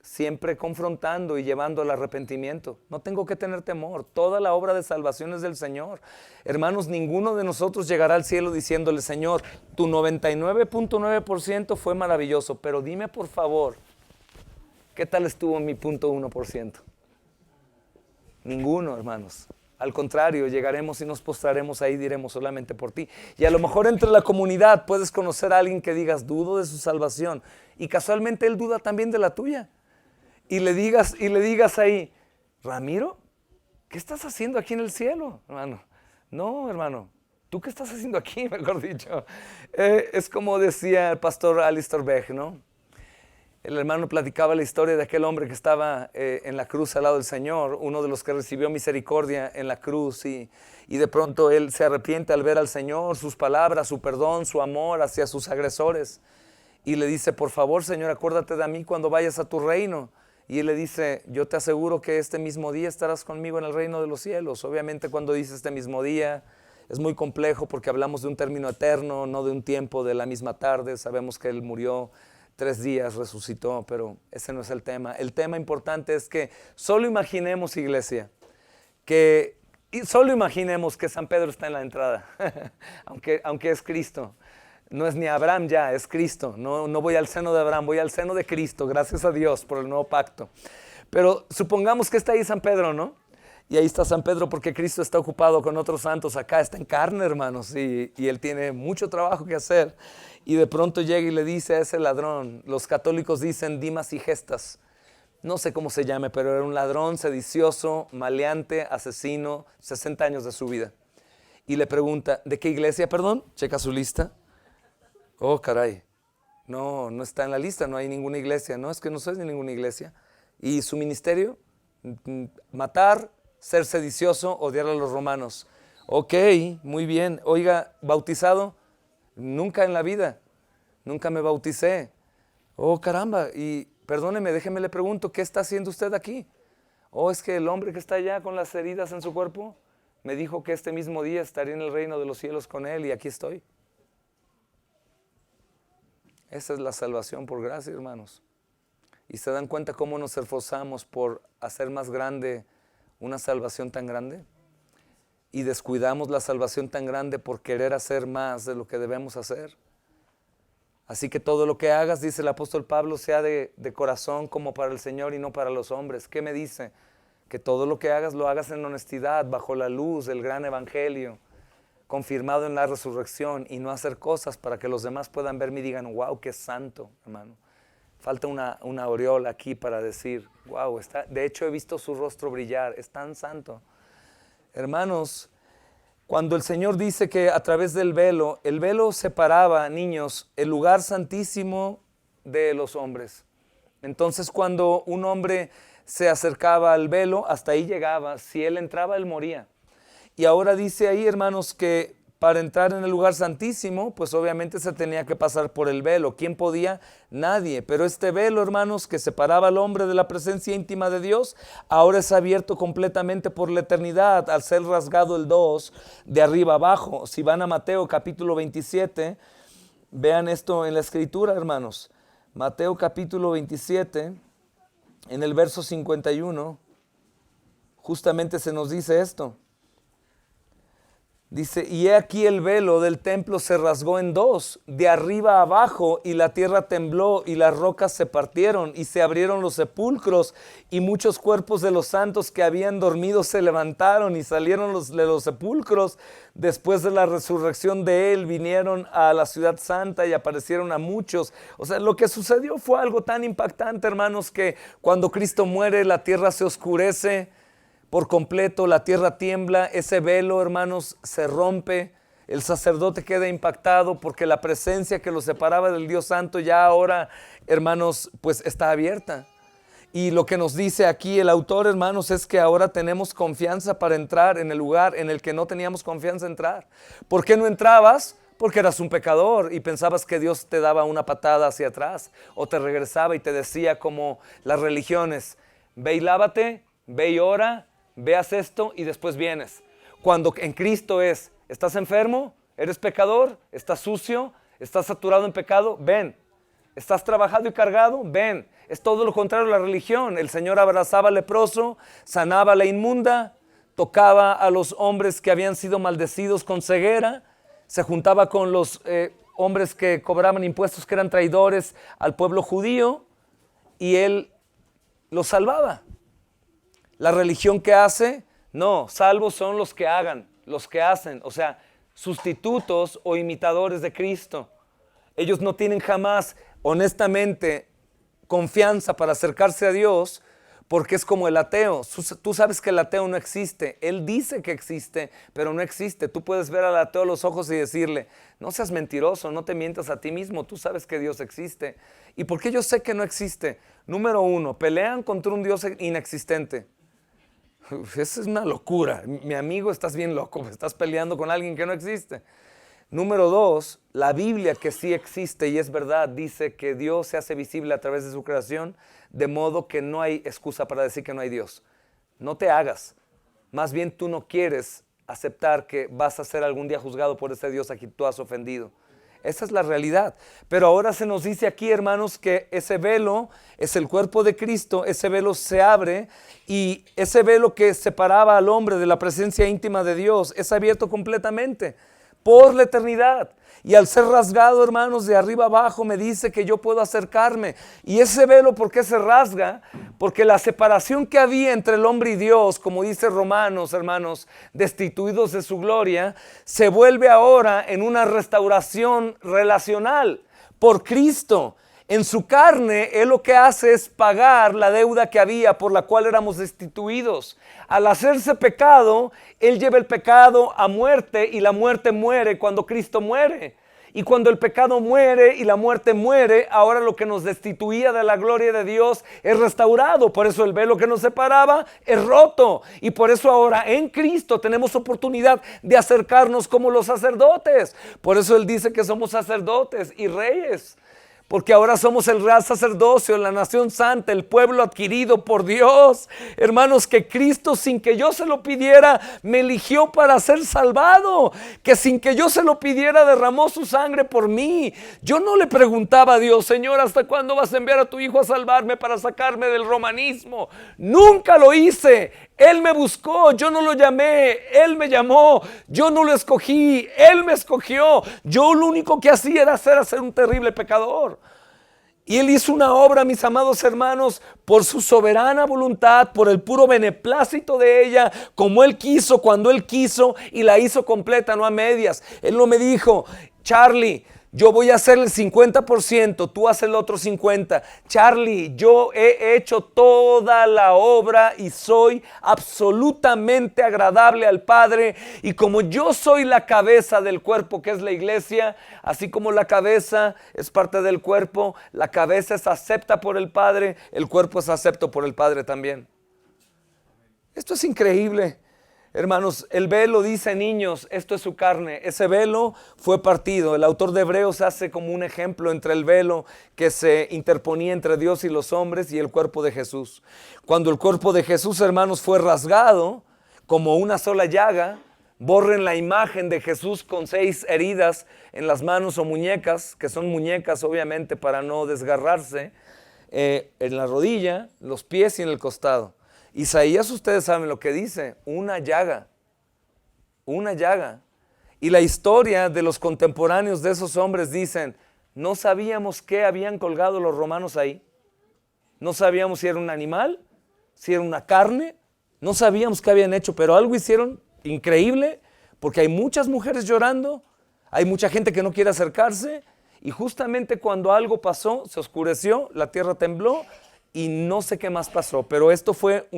siempre confrontando y llevando al arrepentimiento. No tengo que tener temor, toda la obra de salvación es del Señor. Hermanos, ninguno de nosotros llegará al cielo diciéndole, Señor, tu 99.9% fue maravilloso, pero dime por favor, ¿qué tal estuvo mi 0.1%? Ninguno, hermanos. Al contrario, llegaremos y nos postraremos ahí, diremos solamente por ti. Y a lo mejor entre la comunidad puedes conocer a alguien que digas, dudo de su salvación. Y casualmente él duda también de la tuya. y le digas ahí, Ramiro, ¿qué estás haciendo aquí en el cielo, hermano? No, hermano, ¿tú qué estás haciendo aquí, mejor dicho? Es como decía el pastor Alistair Begg, ¿no? El hermano platicaba la historia de aquel hombre que estaba en la cruz al lado del Señor, uno de los que recibió misericordia en la cruz, y de pronto él se arrepiente al ver al Señor, sus palabras, su perdón, su amor hacia sus agresores, y le dice, por favor, Señor, acuérdate de mí cuando vayas a tu reino. Y él le dice, yo te aseguro que este mismo día estarás conmigo en el reino de los cielos. Obviamente cuando dice este mismo día es muy complejo porque hablamos de un término eterno, no de un tiempo de la misma tarde. Sabemos que él murió 3 días, resucitó, pero ese no es el tema. El tema importante es que solo imaginemos, iglesia, solo imaginemos que San Pedro está en la entrada, aunque es Cristo. No es ni Abraham ya, es Cristo. No voy al seno de Abraham, voy al seno de Cristo, gracias a Dios por el nuevo pacto. Pero supongamos que está ahí San Pedro, ¿no? Y ahí está San Pedro porque Cristo está ocupado con otros santos. Acá está en carne, hermanos, y él tiene mucho trabajo que hacer. Y de pronto llega y le dice a ese ladrón, los católicos dicen Dimas y Gestas, no sé cómo se llame, pero era un ladrón sedicioso, maleante, asesino, 60 años de su vida. Y le pregunta, ¿de qué iglesia, perdón? Checa su lista. Oh, caray, no está en la lista, no hay ninguna iglesia. No, es que no soy de ninguna iglesia. ¿Y su ministerio? Matar, ser sedicioso, odiar a los romanos. Ok, muy bien. Oiga, ¿bautizado? Nunca en la vida, nunca me bauticé. Oh, caramba, y perdóneme, déjeme le pregunto, ¿qué está haciendo usted aquí? Oh, es que el hombre que está allá con las heridas en su cuerpo me dijo que este mismo día estaría en el reino de los cielos con él y aquí estoy. Esa es la salvación por gracia, hermanos. ¿Y se dan cuenta cómo nos esforzamos por hacer más grande una salvación tan grande? Y descuidamos la salvación tan grande por querer hacer más de lo que debemos hacer. Así que todo lo que hagas, dice el apóstol Pablo, sea de corazón como para el Señor y no para los hombres. ¿Qué me dice? Que todo lo que hagas lo hagas en honestidad, bajo la luz del gran evangelio, confirmado en la resurrección, y no hacer cosas para que los demás puedan verme y digan, wow, qué santo, hermano. Falta una aureola aquí para decir, wow, de hecho he visto su rostro brillar, es tan santo. Hermanos, cuando el Señor dice que a través del velo, el velo separaba, niños, el lugar santísimo de los hombres. Entonces cuando un hombre se acercaba al velo, hasta ahí llegaba. Si él entraba, él moría. Y ahora dice ahí, hermanos, que para entrar en el lugar santísimo, pues obviamente se tenía que pasar por el velo. ¿Quién podía? Nadie. Pero este velo, hermanos, que separaba al hombre de la presencia íntima de Dios, ahora es abierto completamente por la eternidad, al ser rasgado el 2 de arriba abajo. Si van a Mateo capítulo 27, vean esto en la escritura, hermanos. Mateo capítulo 27, en el verso 51, justamente se nos dice esto. Dice, y he aquí el velo del templo se rasgó en 2, de arriba a abajo, y la tierra tembló, y las rocas se partieron, y se abrieron los sepulcros, y muchos cuerpos de los santos que habían dormido se levantaron, y salieron de los sepulcros. Después de la resurrección de él, vinieron a la ciudad santa y aparecieron a muchos. O sea, lo que sucedió fue algo tan impactante, hermanos, que cuando Cristo muere, la tierra se oscurece por completo, la tierra tiembla, ese velo, hermanos, se rompe, el sacerdote queda impactado porque la presencia que lo separaba del Dios Santo ya ahora, hermanos, pues está abierta. Y lo que nos dice aquí el autor, hermanos, es que ahora tenemos confianza para entrar en el lugar en el que no teníamos confianza entrar. ¿Por qué no entrabas? Porque eras un pecador y pensabas que Dios te daba una patada hacia atrás o te regresaba y te decía como las religiones, ve y lávate, ve y ora, veas esto y después vienes. Cuando en Cristo ¿estás enfermo? ¿Eres pecador? ¿Estás sucio? ¿Estás saturado en pecado? Ven. ¿Estás trabajado y cargado? Ven. Es todo lo contrario a la religión. El Señor abrazaba al leproso, sanaba a la inmunda, tocaba a los hombres que habían sido maldecidos con ceguera, se juntaba con los hombres que cobraban impuestos, que eran traidores al pueblo judío, y Él los salvaba. La religión que hace, no, salvos son los que hagan, los que hacen, o sea, sustitutos o imitadores de Cristo. Ellos no tienen jamás, honestamente, confianza para acercarse a Dios, porque es como el ateo. Tú sabes que el ateo no existe. Él dice que existe, pero no existe. Tú puedes ver al ateo a los ojos y decirle, no seas mentiroso, no te mientas a ti mismo, tú sabes que Dios existe. ¿Y por qué yo sé que no existe? Número uno, pelean contra un Dios inexistente. Esa es una locura. Mi amigo, estás bien loco, estás peleando con alguien que no existe. Número dos, la Biblia, que sí existe y es verdad, dice que Dios se hace visible a través de su creación, de modo que no hay excusa para decir que no hay Dios. No te hagas. Más bien tú no quieres aceptar que vas a ser algún día juzgado por ese Dios a quien tú has ofendido. Esa es la realidad. Pero ahora se nos dice aquí, hermanos, que ese velo es el cuerpo de Cristo. Ese velo se abre y ese velo que separaba al hombre de la presencia íntima de Dios es abierto completamente por la eternidad. Y al ser rasgado, hermanos, de arriba abajo, me dice que yo puedo acercarme. Y ese velo, ¿por qué se rasga? Porque la separación que había entre el hombre y Dios, como dice Romanos, hermanos, destituidos de su gloria, se vuelve ahora en una restauración relacional por Cristo. En su carne, Él lo que hace es pagar la deuda que había por la cual éramos destituidos. Al hacerse pecado, Él lleva el pecado a muerte y la muerte muere cuando Cristo muere. Y cuando el pecado muere y la muerte muere, ahora lo que nos destituía de la gloria de Dios es restaurado. Por eso el velo que nos separaba es roto. Y por eso ahora en Cristo tenemos oportunidad de acercarnos como los sacerdotes. Por eso Él dice que somos sacerdotes y reyes. Porque ahora somos el real sacerdocio, la nación santa, el pueblo adquirido por Dios. Hermanos, que Cristo, sin que yo se lo pidiera, me eligió para ser salvado. Que sin que yo se lo pidiera, derramó su sangre por mí. Yo no le preguntaba a Dios, Señor, ¿hasta cuándo vas a enviar a tu hijo a salvarme para sacarme del romanismo? Nunca lo hice. Él me buscó, yo no lo llamé, Él me llamó, yo no lo escogí, Él me escogió. Yo lo único que hacía era ser un terrible pecador. Y Él hizo una obra, mis amados hermanos, por su soberana voluntad, por el puro beneplácito de ella, como Él quiso, cuando Él quiso, y la hizo completa, no a medias. Él no me dijo, Charlie, yo voy a hacer el 50%, tú haces el otro 50%. Charlie, yo he hecho toda la obra y soy absolutamente agradable al Padre. Y como yo soy la cabeza del cuerpo que es la iglesia, así como la cabeza es parte del cuerpo, la cabeza es acepta por el Padre, el cuerpo es acepto por el Padre también. Esto es increíble. Hermanos, el velo dice, niños, esto es su carne. Ese velo fue partido. El autor de Hebreos hace como un ejemplo entre el velo que se interponía entre Dios y los hombres y el cuerpo de Jesús. Cuando el cuerpo de Jesús, hermanos, fue rasgado como una sola llaga, borren la imagen de Jesús con 6 heridas en las manos o muñecas, que son muñecas obviamente para no desgarrarse, en la rodilla, los pies y en el costado. Isaías, ustedes saben lo que dice, una llaga. Y la historia de los contemporáneos de esos hombres dicen, no sabíamos qué habían colgado los romanos ahí. No sabíamos si era un animal, si era una carne, no sabíamos qué habían hecho, pero algo hicieron increíble, porque hay muchas mujeres llorando, hay mucha gente que no quiere acercarse, y justamente cuando algo pasó, se oscureció, la tierra tembló, y no sé qué más pasó, pero esto fue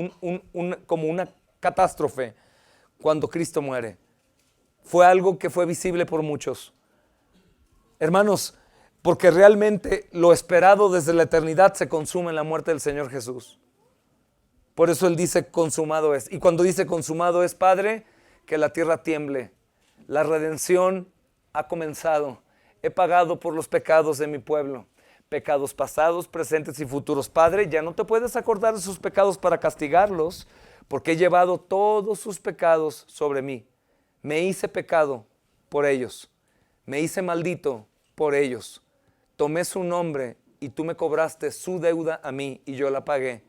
como una catástrofe cuando Cristo muere. Fue algo que fue visible por muchos. Hermanos, porque realmente lo esperado desde la eternidad se consume en la muerte del Señor Jesús. Por eso Él dice consumado es. Y cuando dice consumado es, Padre, que la tierra tiemble. La redención ha comenzado. He pagado por los pecados de mi pueblo. Pecados pasados, presentes y futuros. Padre, ya no te puedes acordar de sus pecados para castigarlos, porque he llevado todos sus pecados sobre mí. Me hice pecado por ellos. Me hice maldito por ellos. Tomé su nombre y tú me cobraste su deuda a mí y yo la pagué.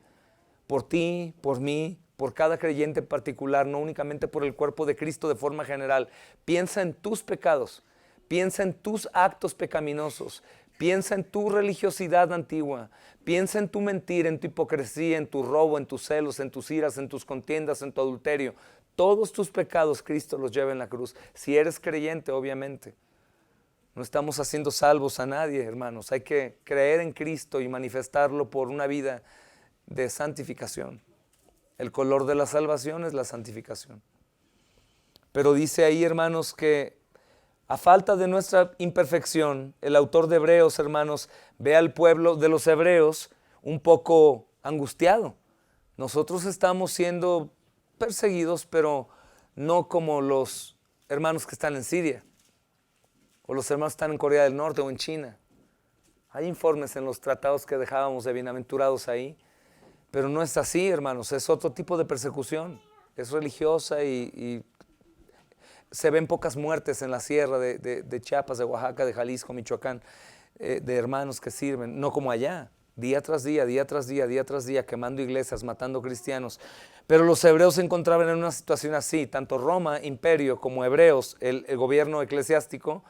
Por ti, por mí, por cada creyente en particular, no únicamente por el cuerpo de Cristo de forma general. Piensa en tus pecados. Piensa en tus actos pecaminosos. Piensa en tu religiosidad antigua, piensa en tu mentira, en tu hipocresía, en tu robo, en tus celos, en tus iras, en tus contiendas, en tu adulterio. Todos tus pecados Cristo los lleva en la cruz, si eres creyente obviamente. No estamos haciendo salvos a nadie, hermanos. Hay que creer en Cristo y manifestarlo por una vida de santificación. El color de la salvación es la santificación. Pero dice ahí, hermanos, que a falta de nuestra imperfección, el autor de Hebreos, hermanos, ve al pueblo de los hebreos un poco angustiado. Nosotros estamos siendo perseguidos, pero no como los hermanos que están en Siria, o los hermanos que están en Corea del Norte o en China. Hay informes en los tratados que dejábamos de bienaventurados ahí, pero no es así, hermanos, es otro tipo de persecución, es religiosa y se ven pocas muertes en la sierra de Chiapas, de Oaxaca, de Jalisco, Michoacán, de hermanos que sirven, no como allá, día tras día, día tras día, día tras día, quemando iglesias, matando cristianos. Pero los hebreos se encontraban en una situación así, tanto Roma, imperio, como hebreos, el gobierno eclesiástico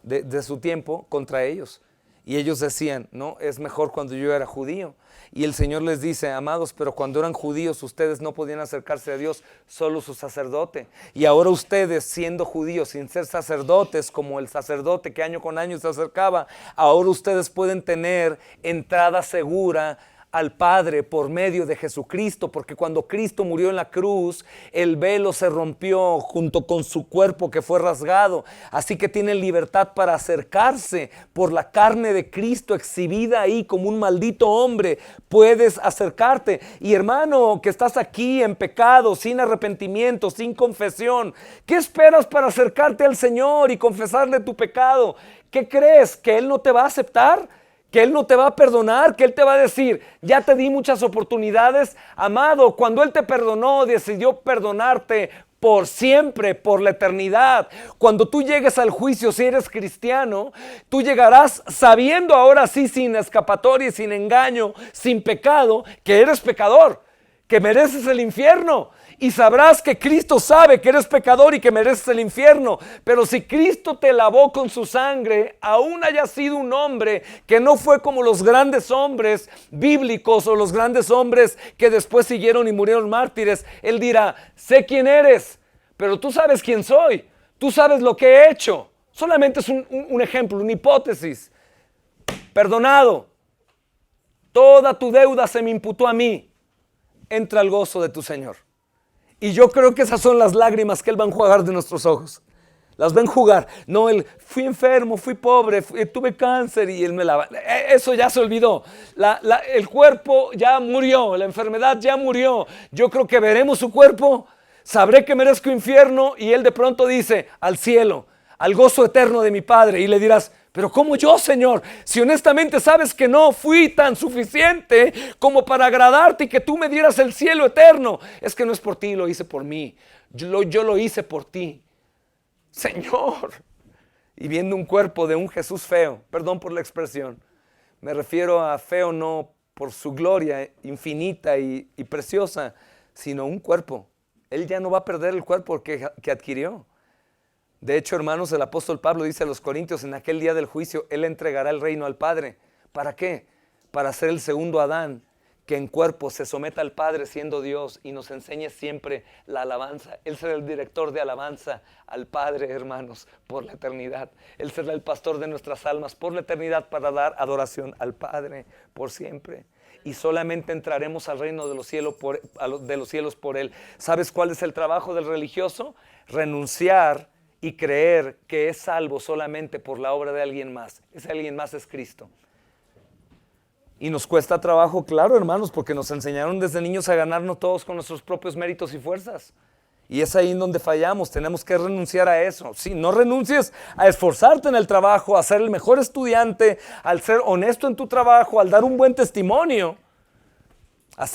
de su tiempo, contra ellos. Y ellos decían, no, es mejor cuando yo era judío. Y el Señor les dice, amados, pero cuando eran judíos ustedes no podían acercarse a Dios, solo su sacerdote. Y ahora ustedes, siendo judíos, sin ser sacerdotes, como el sacerdote que año con año se acercaba, ahora ustedes pueden tener entrada segura al Padre por medio de Jesucristo, porque cuando Cristo murió en la cruz, el velo se rompió junto con su cuerpo que fue rasgado, así que tienen libertad para acercarse por la carne de Cristo exhibida ahí como un maldito hombre. Puedes acercarte, y hermano que estás aquí en pecado, sin arrepentimiento, sin confesión, ¿qué esperas para acercarte al Señor y confesarle tu pecado? ¿Qué crees? ¿Que Él no te va a aceptar? ¿Que Él no te va a perdonar? ¿Que Él te va a decir, ya te di muchas oportunidades? Amado, cuando Él te perdonó, decidió perdonarte por siempre, por la eternidad. Cuando tú llegues al juicio, si eres cristiano, tú llegarás sabiendo ahora sí, sin escapatoria, sin engaño, sin pecado, que eres pecador, que mereces el infierno. Y sabrás que Cristo sabe que eres pecador y que mereces el infierno. Pero si Cristo te lavó con su sangre, aún haya sido un hombre que no fue como los grandes hombres bíblicos o los grandes hombres que después siguieron y murieron mártires, Él dirá, sé quién eres, pero tú sabes quién soy. Tú sabes lo que he hecho. Solamente es un ejemplo, una hipótesis. Perdonado. Toda tu deuda se me imputó a mí. Entra al gozo de tu Señor. Y yo creo que esas son las lágrimas que Él va a enjuagar de nuestros ojos. Las va a enjugar. No, fui enfermo, fui pobre, tuve cáncer y Él me lava. Eso ya se olvidó. El cuerpo ya murió, la enfermedad ya murió. Yo creo que veremos su cuerpo, sabré que merezco infierno y Él de pronto dice, al cielo, al gozo eterno de mi Padre. Y le dirás, pero ¿cómo yo, Señor? Si honestamente sabes que no fui tan suficiente como para agradarte y que tú me dieras el cielo eterno. Es que no es por ti, lo hice por mí. Yo lo hice por ti. Señor. Y viendo un cuerpo de un Jesús feo, perdón por la expresión, me refiero a feo no por su gloria infinita y preciosa, sino un cuerpo. Él ya no va a perder el cuerpo que adquirió. De hecho, hermanos, el apóstol Pablo dice a los Corintios, en aquel día del juicio, Él entregará el reino al Padre. ¿Para qué? Para ser el segundo Adán, que en cuerpo se someta al Padre siendo Dios y nos enseñe siempre la alabanza. Él será el director de alabanza al Padre, hermanos, por la eternidad. Él será el pastor de nuestras almas por la eternidad para dar adoración al Padre por siempre. Y solamente entraremos al reino de los cielos por Él. ¿Sabes cuál es el trabajo del religioso? Renunciar y creer que es salvo solamente por la obra de alguien más. Ese alguien más es Cristo. Y nos cuesta trabajo, claro, hermanos, porque nos enseñaron desde niños a ganarnos todos con nuestros propios méritos y fuerzas. Y es ahí en donde fallamos, tenemos que renunciar a eso. Sí, no renuncies a esforzarte en el trabajo, a ser el mejor estudiante, al ser honesto en tu trabajo, al dar un buen testimonio.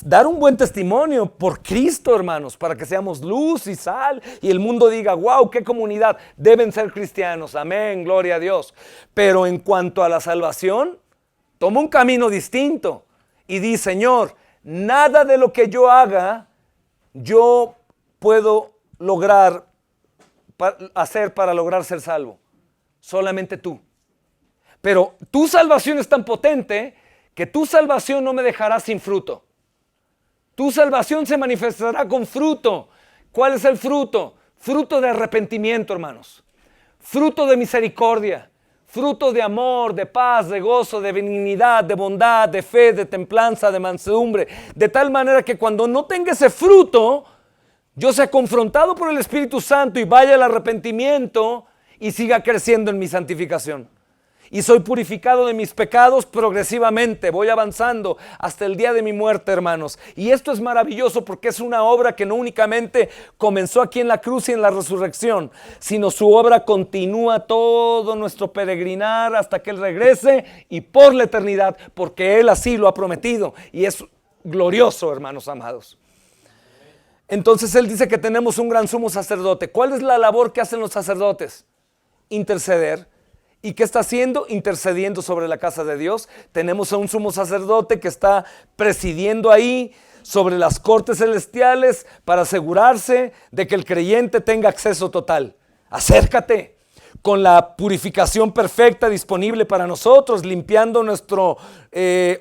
Dar un buen testimonio por Cristo, hermanos, para que seamos luz y sal y el mundo diga, wow, qué comunidad, deben ser cristianos, amén, gloria a Dios. Pero en cuanto a la salvación, toma un camino distinto y di, Señor, nada de lo que yo haga, yo puedo hacer para lograr ser salvo, solamente tú. Pero tu salvación es tan potente que tu salvación no me dejará sin fruto. Tu salvación se manifestará con fruto. ¿Cuál es el fruto? Fruto de arrepentimiento, hermanos. Fruto de misericordia. fruto de amor, de paz, de gozo, de benignidad, de bondad, de fe, de templanza, de mansedumbre, de tal manera que cuando no tenga ese fruto, yo sea confrontado por el Espíritu Santo y vaya al arrepentimiento y siga creciendo en mi santificación. Y soy purificado de mis pecados progresivamente, voy avanzando hasta el día de mi muerte, hermanos. Y esto es maravilloso porque es una obra que no únicamente comenzó aquí en la cruz y en la resurrección, sino su obra continúa todo nuestro peregrinar hasta que Él regrese y por la eternidad, porque Él así lo ha prometido. Y es glorioso, hermanos amados. Entonces Él dice que tenemos un gran sumo sacerdote. ¿Cuál es la labor que hacen los sacerdotes? Interceder. ¿Y qué está haciendo? Intercediendo sobre la casa de Dios. Tenemos a un sumo sacerdote que está presidiendo ahí sobre las cortes celestiales para asegurarse de que el creyente tenga acceso total. Acércate con la purificación perfecta disponible para nosotros, limpiando nuestro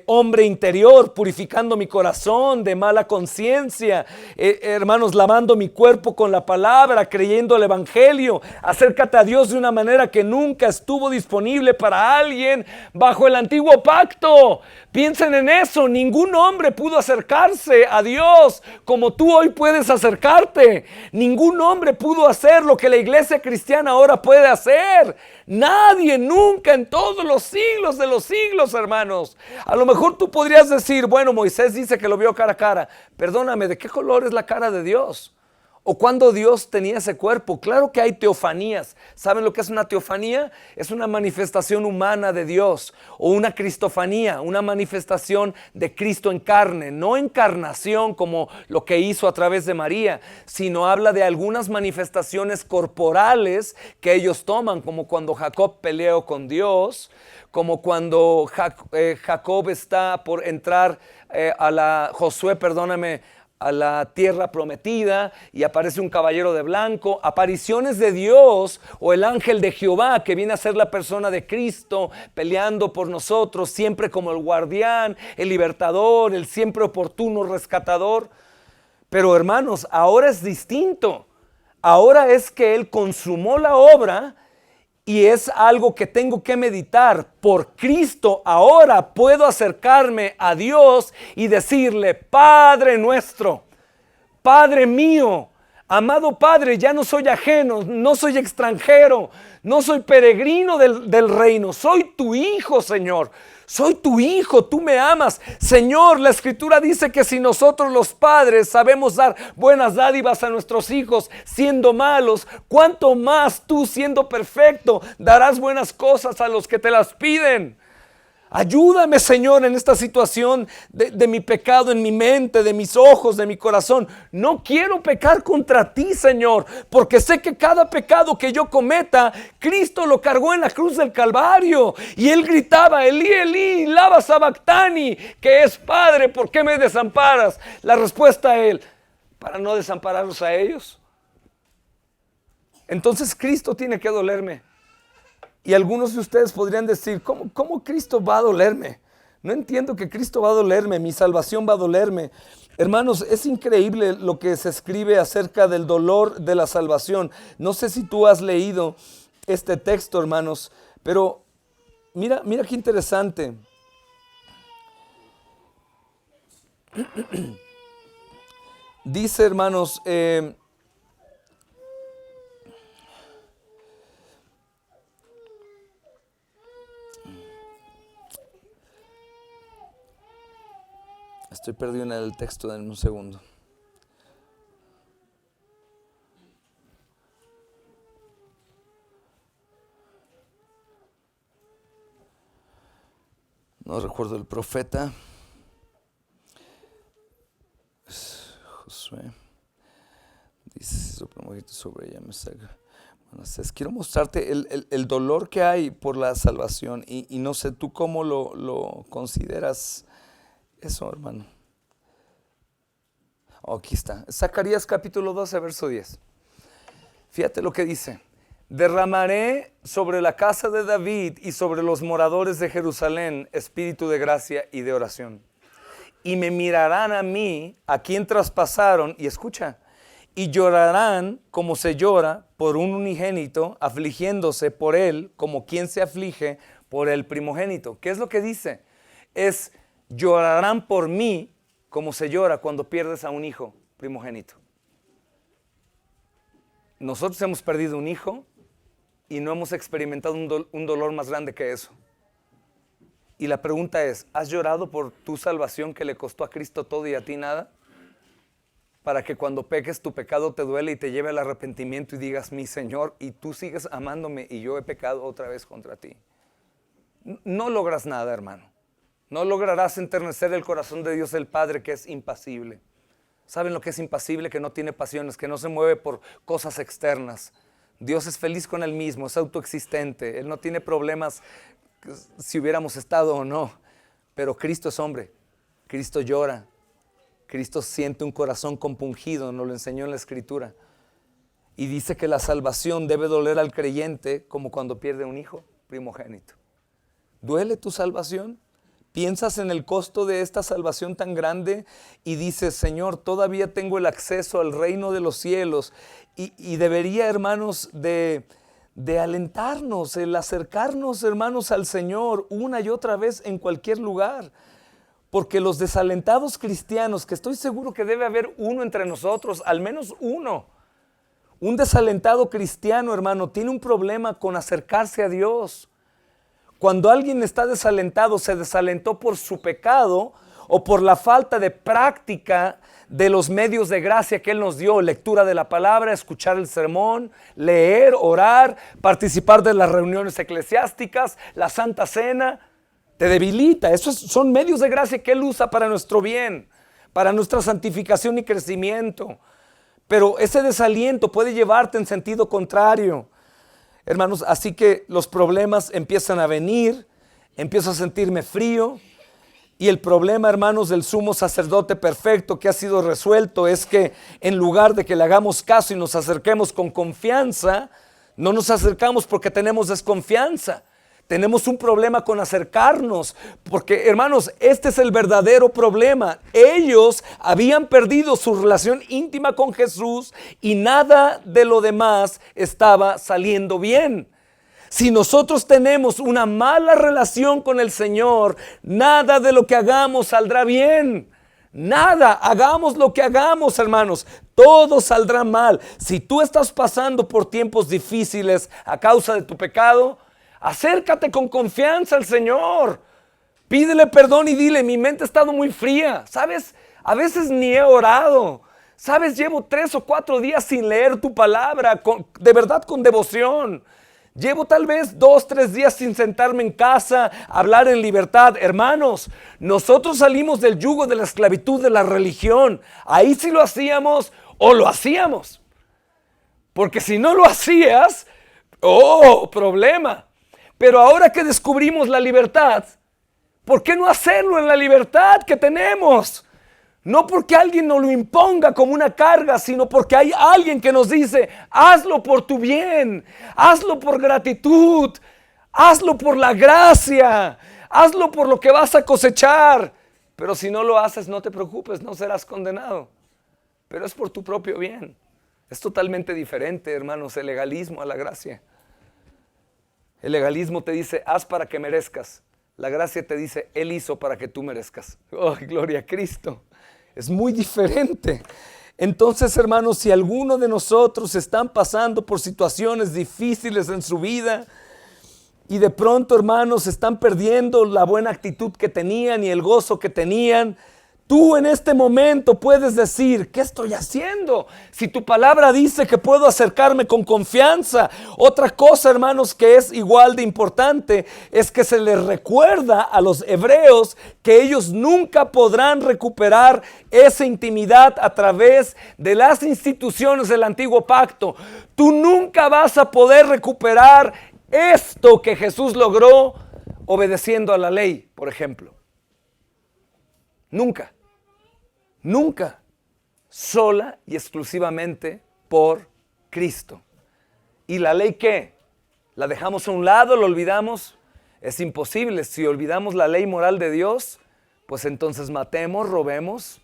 hombre interior, purificando mi corazón de mala conciencia, hermanos, lavando mi cuerpo con la palabra, creyendo el evangelio. Acércate a Dios de una manera que nunca estuvo disponible para alguien bajo el antiguo pacto. Piensen en eso, ningún hombre pudo acercarse a Dios como tú hoy puedes acercarte. Ningún hombre pudo hacer lo que la iglesia cristiana ahora puede hacer. Nadie, nunca, en todos los siglos de los siglos, hermanos. A lo mejor tú podrías decir, bueno, Moisés dice que lo vio cara a cara. Perdóname, ¿de qué color es la cara de Dios? ¿O cuándo Dios tenía ese cuerpo? Claro que hay teofanías. ¿Saben lo que es una teofanía? Es una manifestación humana de Dios. O una cristofanía, una manifestación de Cristo en carne. No encarnación como lo que hizo a través de María, sino habla de algunas manifestaciones corporales que ellos toman, como cuando Jacob peleó con Dios, como cuando Jacob está por entrar a la tierra prometida y aparece un caballero de blanco, apariciones de Dios o el ángel de Jehová que viene a ser la persona de Cristo peleando por nosotros, siempre como el guardián, el libertador, el siempre oportuno rescatador. Pero hermanos, ahora es distinto. Ahora es que Él consumó la obra y es algo que tengo que meditar. Por Cristo ahora puedo acercarme a Dios y decirle: Padre nuestro, Padre mío, amado Padre, ya no soy ajeno, no soy extranjero, no soy peregrino del reino, soy tu hijo, Señor. Soy tu hijo, tú me amas. Señor, la Escritura dice que si nosotros los padres sabemos dar buenas dádivas a nuestros hijos siendo malos, ¿cuánto más tú, siendo perfecto, darás buenas cosas a los que te las piden? Ayúdame, Señor, en esta situación de mi pecado en mi mente, de mis ojos, de mi corazón. No quiero pecar contra ti, Señor, porque sé que cada pecado que yo cometa, Cristo lo cargó en la cruz del Calvario. Y Él gritaba: Elí, Elí, lama sabactani, que es: Padre, ¿por qué me desamparas? La respuesta a Él: para no desampararlos a ellos. Entonces Cristo tiene que dolerme. Y algunos de ustedes podrían decir: ¿Cómo Cristo va a dolerme? No entiendo que Cristo va a dolerme, mi salvación va a dolerme. Hermanos, es increíble lo que se escribe acerca del dolor de la salvación. No sé si tú has leído este texto, hermanos, pero mira qué interesante. Dice, hermanos, estoy perdido en el texto, denme un segundo. No recuerdo el profeta. Josué. Dice sobre ella. Quiero mostrarte el dolor que hay por la salvación. Y no sé tú cómo lo consideras eso, hermano. Aquí está. Zacarías capítulo 12, verso 10. Fíjate lo que dice: derramaré sobre la casa de David y sobre los moradores de Jerusalén espíritu de gracia y de oración. Y me mirarán a mí, a quien traspasaron, y escucha, y llorarán como se llora por un unigénito, afligiéndose por él como quien se aflige por el primogénito. ¿Qué es lo que dice? Es llorarán por mí como se llora cuando pierdes a un hijo primogénito. Nosotros hemos perdido un hijo y no hemos experimentado un dolor más grande que eso. Y la pregunta es, ¿has llorado por tu salvación que le costó a Cristo todo y a ti nada? Para que cuando peques tu pecado te duele y te lleve al arrepentimiento y digas, mi Señor, y tú sigues amándome y yo he pecado otra vez contra ti. No logras nada, hermano. No lograrás enternecer el corazón de Dios el Padre, que es impasible. ¿Saben lo que es impasible? Que no tiene pasiones, que no se mueve por cosas externas. Dios es feliz con Él mismo, es autoexistente. Él no tiene problemas si hubiéramos estado o no. Pero Cristo es hombre. Cristo llora. Cristo siente un corazón compungido, nos lo enseñó en la Escritura. Y dice que la salvación debe doler al creyente como cuando pierde un hijo primogénito. ¿Duele tu salvación? ¿Piensas en el costo de esta salvación tan grande y dices, Señor, todavía tengo el acceso al reino de los cielos? Y debería, hermanos, de alentarnos, el acercarnos, hermanos, al Señor una y otra vez en cualquier lugar. Porque los desalentados cristianos, que estoy seguro que debe haber uno entre nosotros, al menos uno, un desalentado cristiano, hermano, tiene un problema con acercarse a Dios. Cuando alguien está desalentado, se desalentó por su pecado o por la falta de práctica de los medios de gracia que Él nos dio, lectura de la palabra, escuchar el sermón, leer, orar, participar de las reuniones eclesiásticas, la Santa Cena, te debilita. Esos son medios de gracia que Él usa para nuestro bien, para nuestra santificación y crecimiento. Pero ese desaliento puede llevarte en sentido contrario. Hermanos, así que los problemas empiezan a venir, empiezo a sentirme frío. Y el problema, hermanos, del sumo sacerdote perfecto que ha sido resuelto es que en lugar de que le hagamos caso y nos acerquemos con confianza, no nos acercamos porque tenemos desconfianza. Tenemos un problema con acercarnos, porque, hermanos, este es el verdadero problema. Ellos habían perdido su relación íntima con Jesús y nada de lo demás estaba saliendo bien. Si nosotros tenemos una mala relación con el Señor, nada de lo que hagamos saldrá bien. Nada, hagamos lo que hagamos, hermanos, todo saldrá mal. Si tú estás pasando por tiempos difíciles a causa de tu pecado, acércate con confianza al Señor. Pídele perdón y dile, mi mente ha estado muy fría. ¿Sabes? A veces ni he orado. ¿Sabes? Llevo 3 o 4 días sin leer tu palabra, de verdad con devoción. Llevo tal vez 2 o 3 días sin sentarme en casa, hablar en libertad. Hermanos, nosotros salimos del yugo de la esclavitud de la religión. Ahí sí lo hacíamos o lo hacíamos. Porque si no lo hacías, problema. Pero ahora que descubrimos la libertad, ¿por qué no hacerlo en la libertad que tenemos? No porque alguien nos lo imponga como una carga, sino porque hay alguien que nos dice, hazlo por tu bien, hazlo por gratitud, hazlo por la gracia, hazlo por lo que vas a cosechar. Pero si no lo haces, no te preocupes, no serás condenado. Pero es por tu propio bien. Es totalmente diferente, hermanos, el legalismo a la gracia. El legalismo te dice, haz para que merezcas. La gracia te dice, Él hizo para que tú merezcas. ¡Oh, gloria a Cristo! Es muy diferente. Entonces, hermanos, si alguno de nosotros están pasando por situaciones difíciles en su vida y de pronto, hermanos, están perdiendo la buena actitud que tenían y el gozo que tenían, tú en este momento puedes decir, ¿qué estoy haciendo? Si tu palabra dice que puedo acercarme con confianza. Otra cosa, hermanos, que es igual de importante es que se les recuerda a los hebreos que ellos nunca podrán recuperar esa intimidad a través de las instituciones del antiguo pacto. Tú nunca vas a poder recuperar esto que Jesús logró obedeciendo a la ley, por ejemplo. Nunca. Nunca, sola y exclusivamente por Cristo. ¿Y la ley qué? ¿La dejamos a un lado? ¿La olvidamos? Es imposible. Si olvidamos la ley moral de Dios, pues entonces matemos, robemos,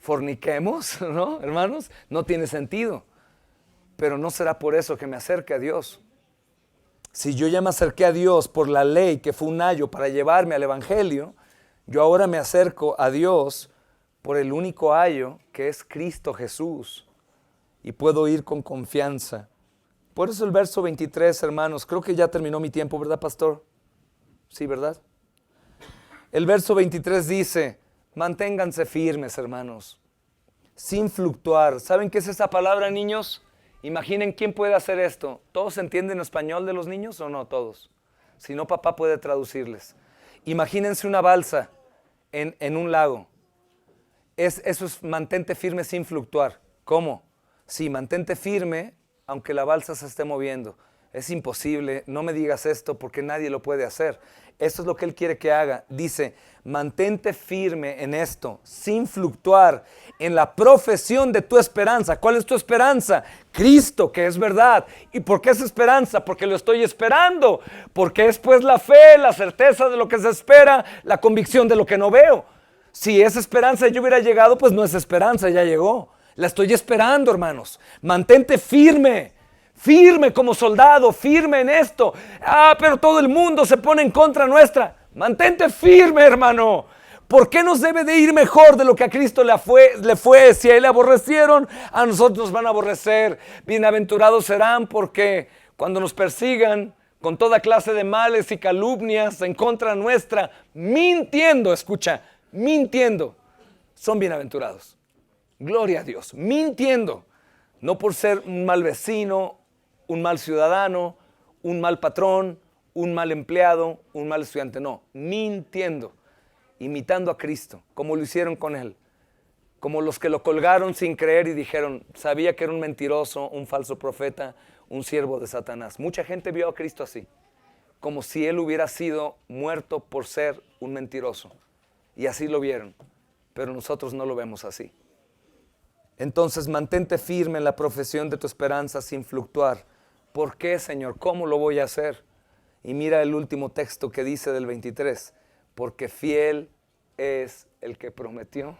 forniquemos, ¿no, hermanos? No tiene sentido. Pero no será por eso que me acerque a Dios. Si yo ya me acerqué a Dios por la ley, que fue un ayo para llevarme al evangelio, yo ahora me acerco a Dios por el único ayo que es Cristo Jesús. Y puedo ir con confianza. Por eso el verso 23, hermanos, creo que ya terminó mi tiempo, ¿verdad, pastor? Sí, ¿verdad? El verso 23 dice, manténganse firmes, hermanos, sin fluctuar. ¿Saben qué es esa palabra, niños? Imaginen quién puede hacer esto. ¿Todos entienden español de los niños o no todos? Si no, papá puede traducirles. Imagínense una balsa en un lago. Eso es mantente firme sin fluctuar. ¿Cómo? Sí, mantente firme aunque la balsa se esté moviendo. Es imposible, no me digas esto porque nadie lo puede hacer. Eso es lo que Él quiere que haga. Dice, mantente firme en esto, sin fluctuar, en la profesión de tu esperanza. ¿Cuál es tu esperanza? Cristo, que es verdad. ¿Y por qué es esperanza? Porque lo estoy esperando. Porque es pues la fe, la certeza de lo que se espera, la convicción de lo que no veo. Si es esperanza y yo hubiera llegado, pues no es esperanza, ya llegó. La estoy esperando, hermanos. Mantente firme. Firme como soldado, firme en esto. Pero todo el mundo se pone en contra nuestra. Mantente firme, hermano. ¿Por qué nos debe de ir mejor de lo que a Cristo le fue? Si a Él le aborrecieron, a nosotros nos van a aborrecer. Bienaventurados serán porque cuando nos persigan con toda clase de males y calumnias en contra nuestra, mintiendo, escucha, mintiendo, son bienaventurados. Gloria a Dios, mintiendo. No por ser un mal vecino, un mal ciudadano, un mal patrón, un mal empleado, un mal estudiante. No, mintiendo, imitando a Cristo, como lo hicieron con Él. Como los que lo colgaron sin creer y dijeron, sabía que era un mentiroso, un falso profeta, un siervo de Satanás. Mucha gente vio a Cristo así, como si Él hubiera sido muerto por ser un mentiroso. Y así lo vieron, pero nosotros no lo vemos así. Entonces mantente firme en la profesión de tu esperanza sin fluctuar. ¿Por qué, Señor? ¿Cómo lo voy a hacer? Y mira el último texto que dice del 23. Porque fiel es el que prometió.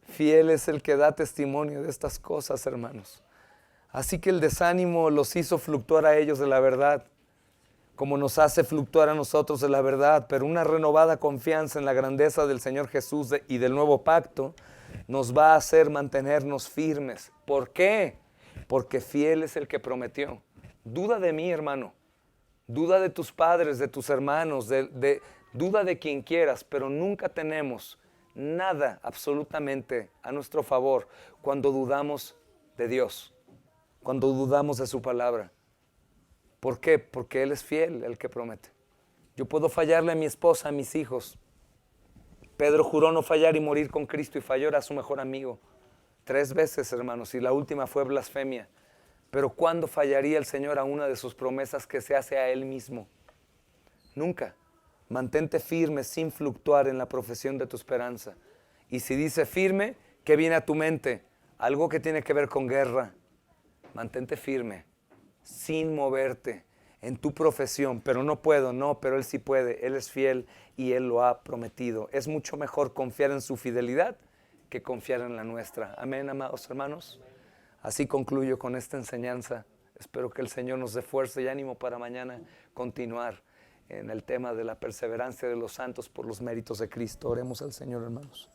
Fiel es el que da testimonio de estas cosas, hermanos. Así que el desánimo los hizo fluctuar a ellos de la verdad, como nos hace fluctuar a nosotros de la verdad. Pero una renovada confianza en la grandeza del Señor Jesús y del nuevo pacto nos va a hacer mantenernos firmes. ¿Por qué? Porque fiel es el que prometió. Duda de mí, hermano. Duda de tus padres, de tus hermanos, duda de quien quieras, pero nunca tenemos nada absolutamente a nuestro favor cuando dudamos de Dios, cuando dudamos de su palabra. ¿Por qué? Porque Él es fiel, el que promete. Yo puedo fallarle a mi esposa, a mis hijos. Pedro juró no fallar y morir con Cristo y falló, era su mejor amigo. 3 veces, hermanos, y la última fue blasfemia. Pero ¿cuándo fallaría el Señor a una de sus promesas que se hace a Él mismo? Nunca. Mantente firme sin fluctuar en la profesión de tu esperanza. Y si dice firme, ¿qué viene a tu mente? Algo que tiene que ver con guerra. Mantente firme, sin moverte en tu profesión. Pero no puedo, no, pero Él sí puede. Él es fiel y Él lo ha prometido. Es mucho mejor confiar en su fidelidad que confiar en la nuestra. Amén, amados hermanos. Así concluyo con esta enseñanza. Espero que el Señor nos dé fuerza y ánimo para mañana continuar en el tema de la perseverancia de los santos por los méritos de Cristo. Oremos al Señor, hermanos.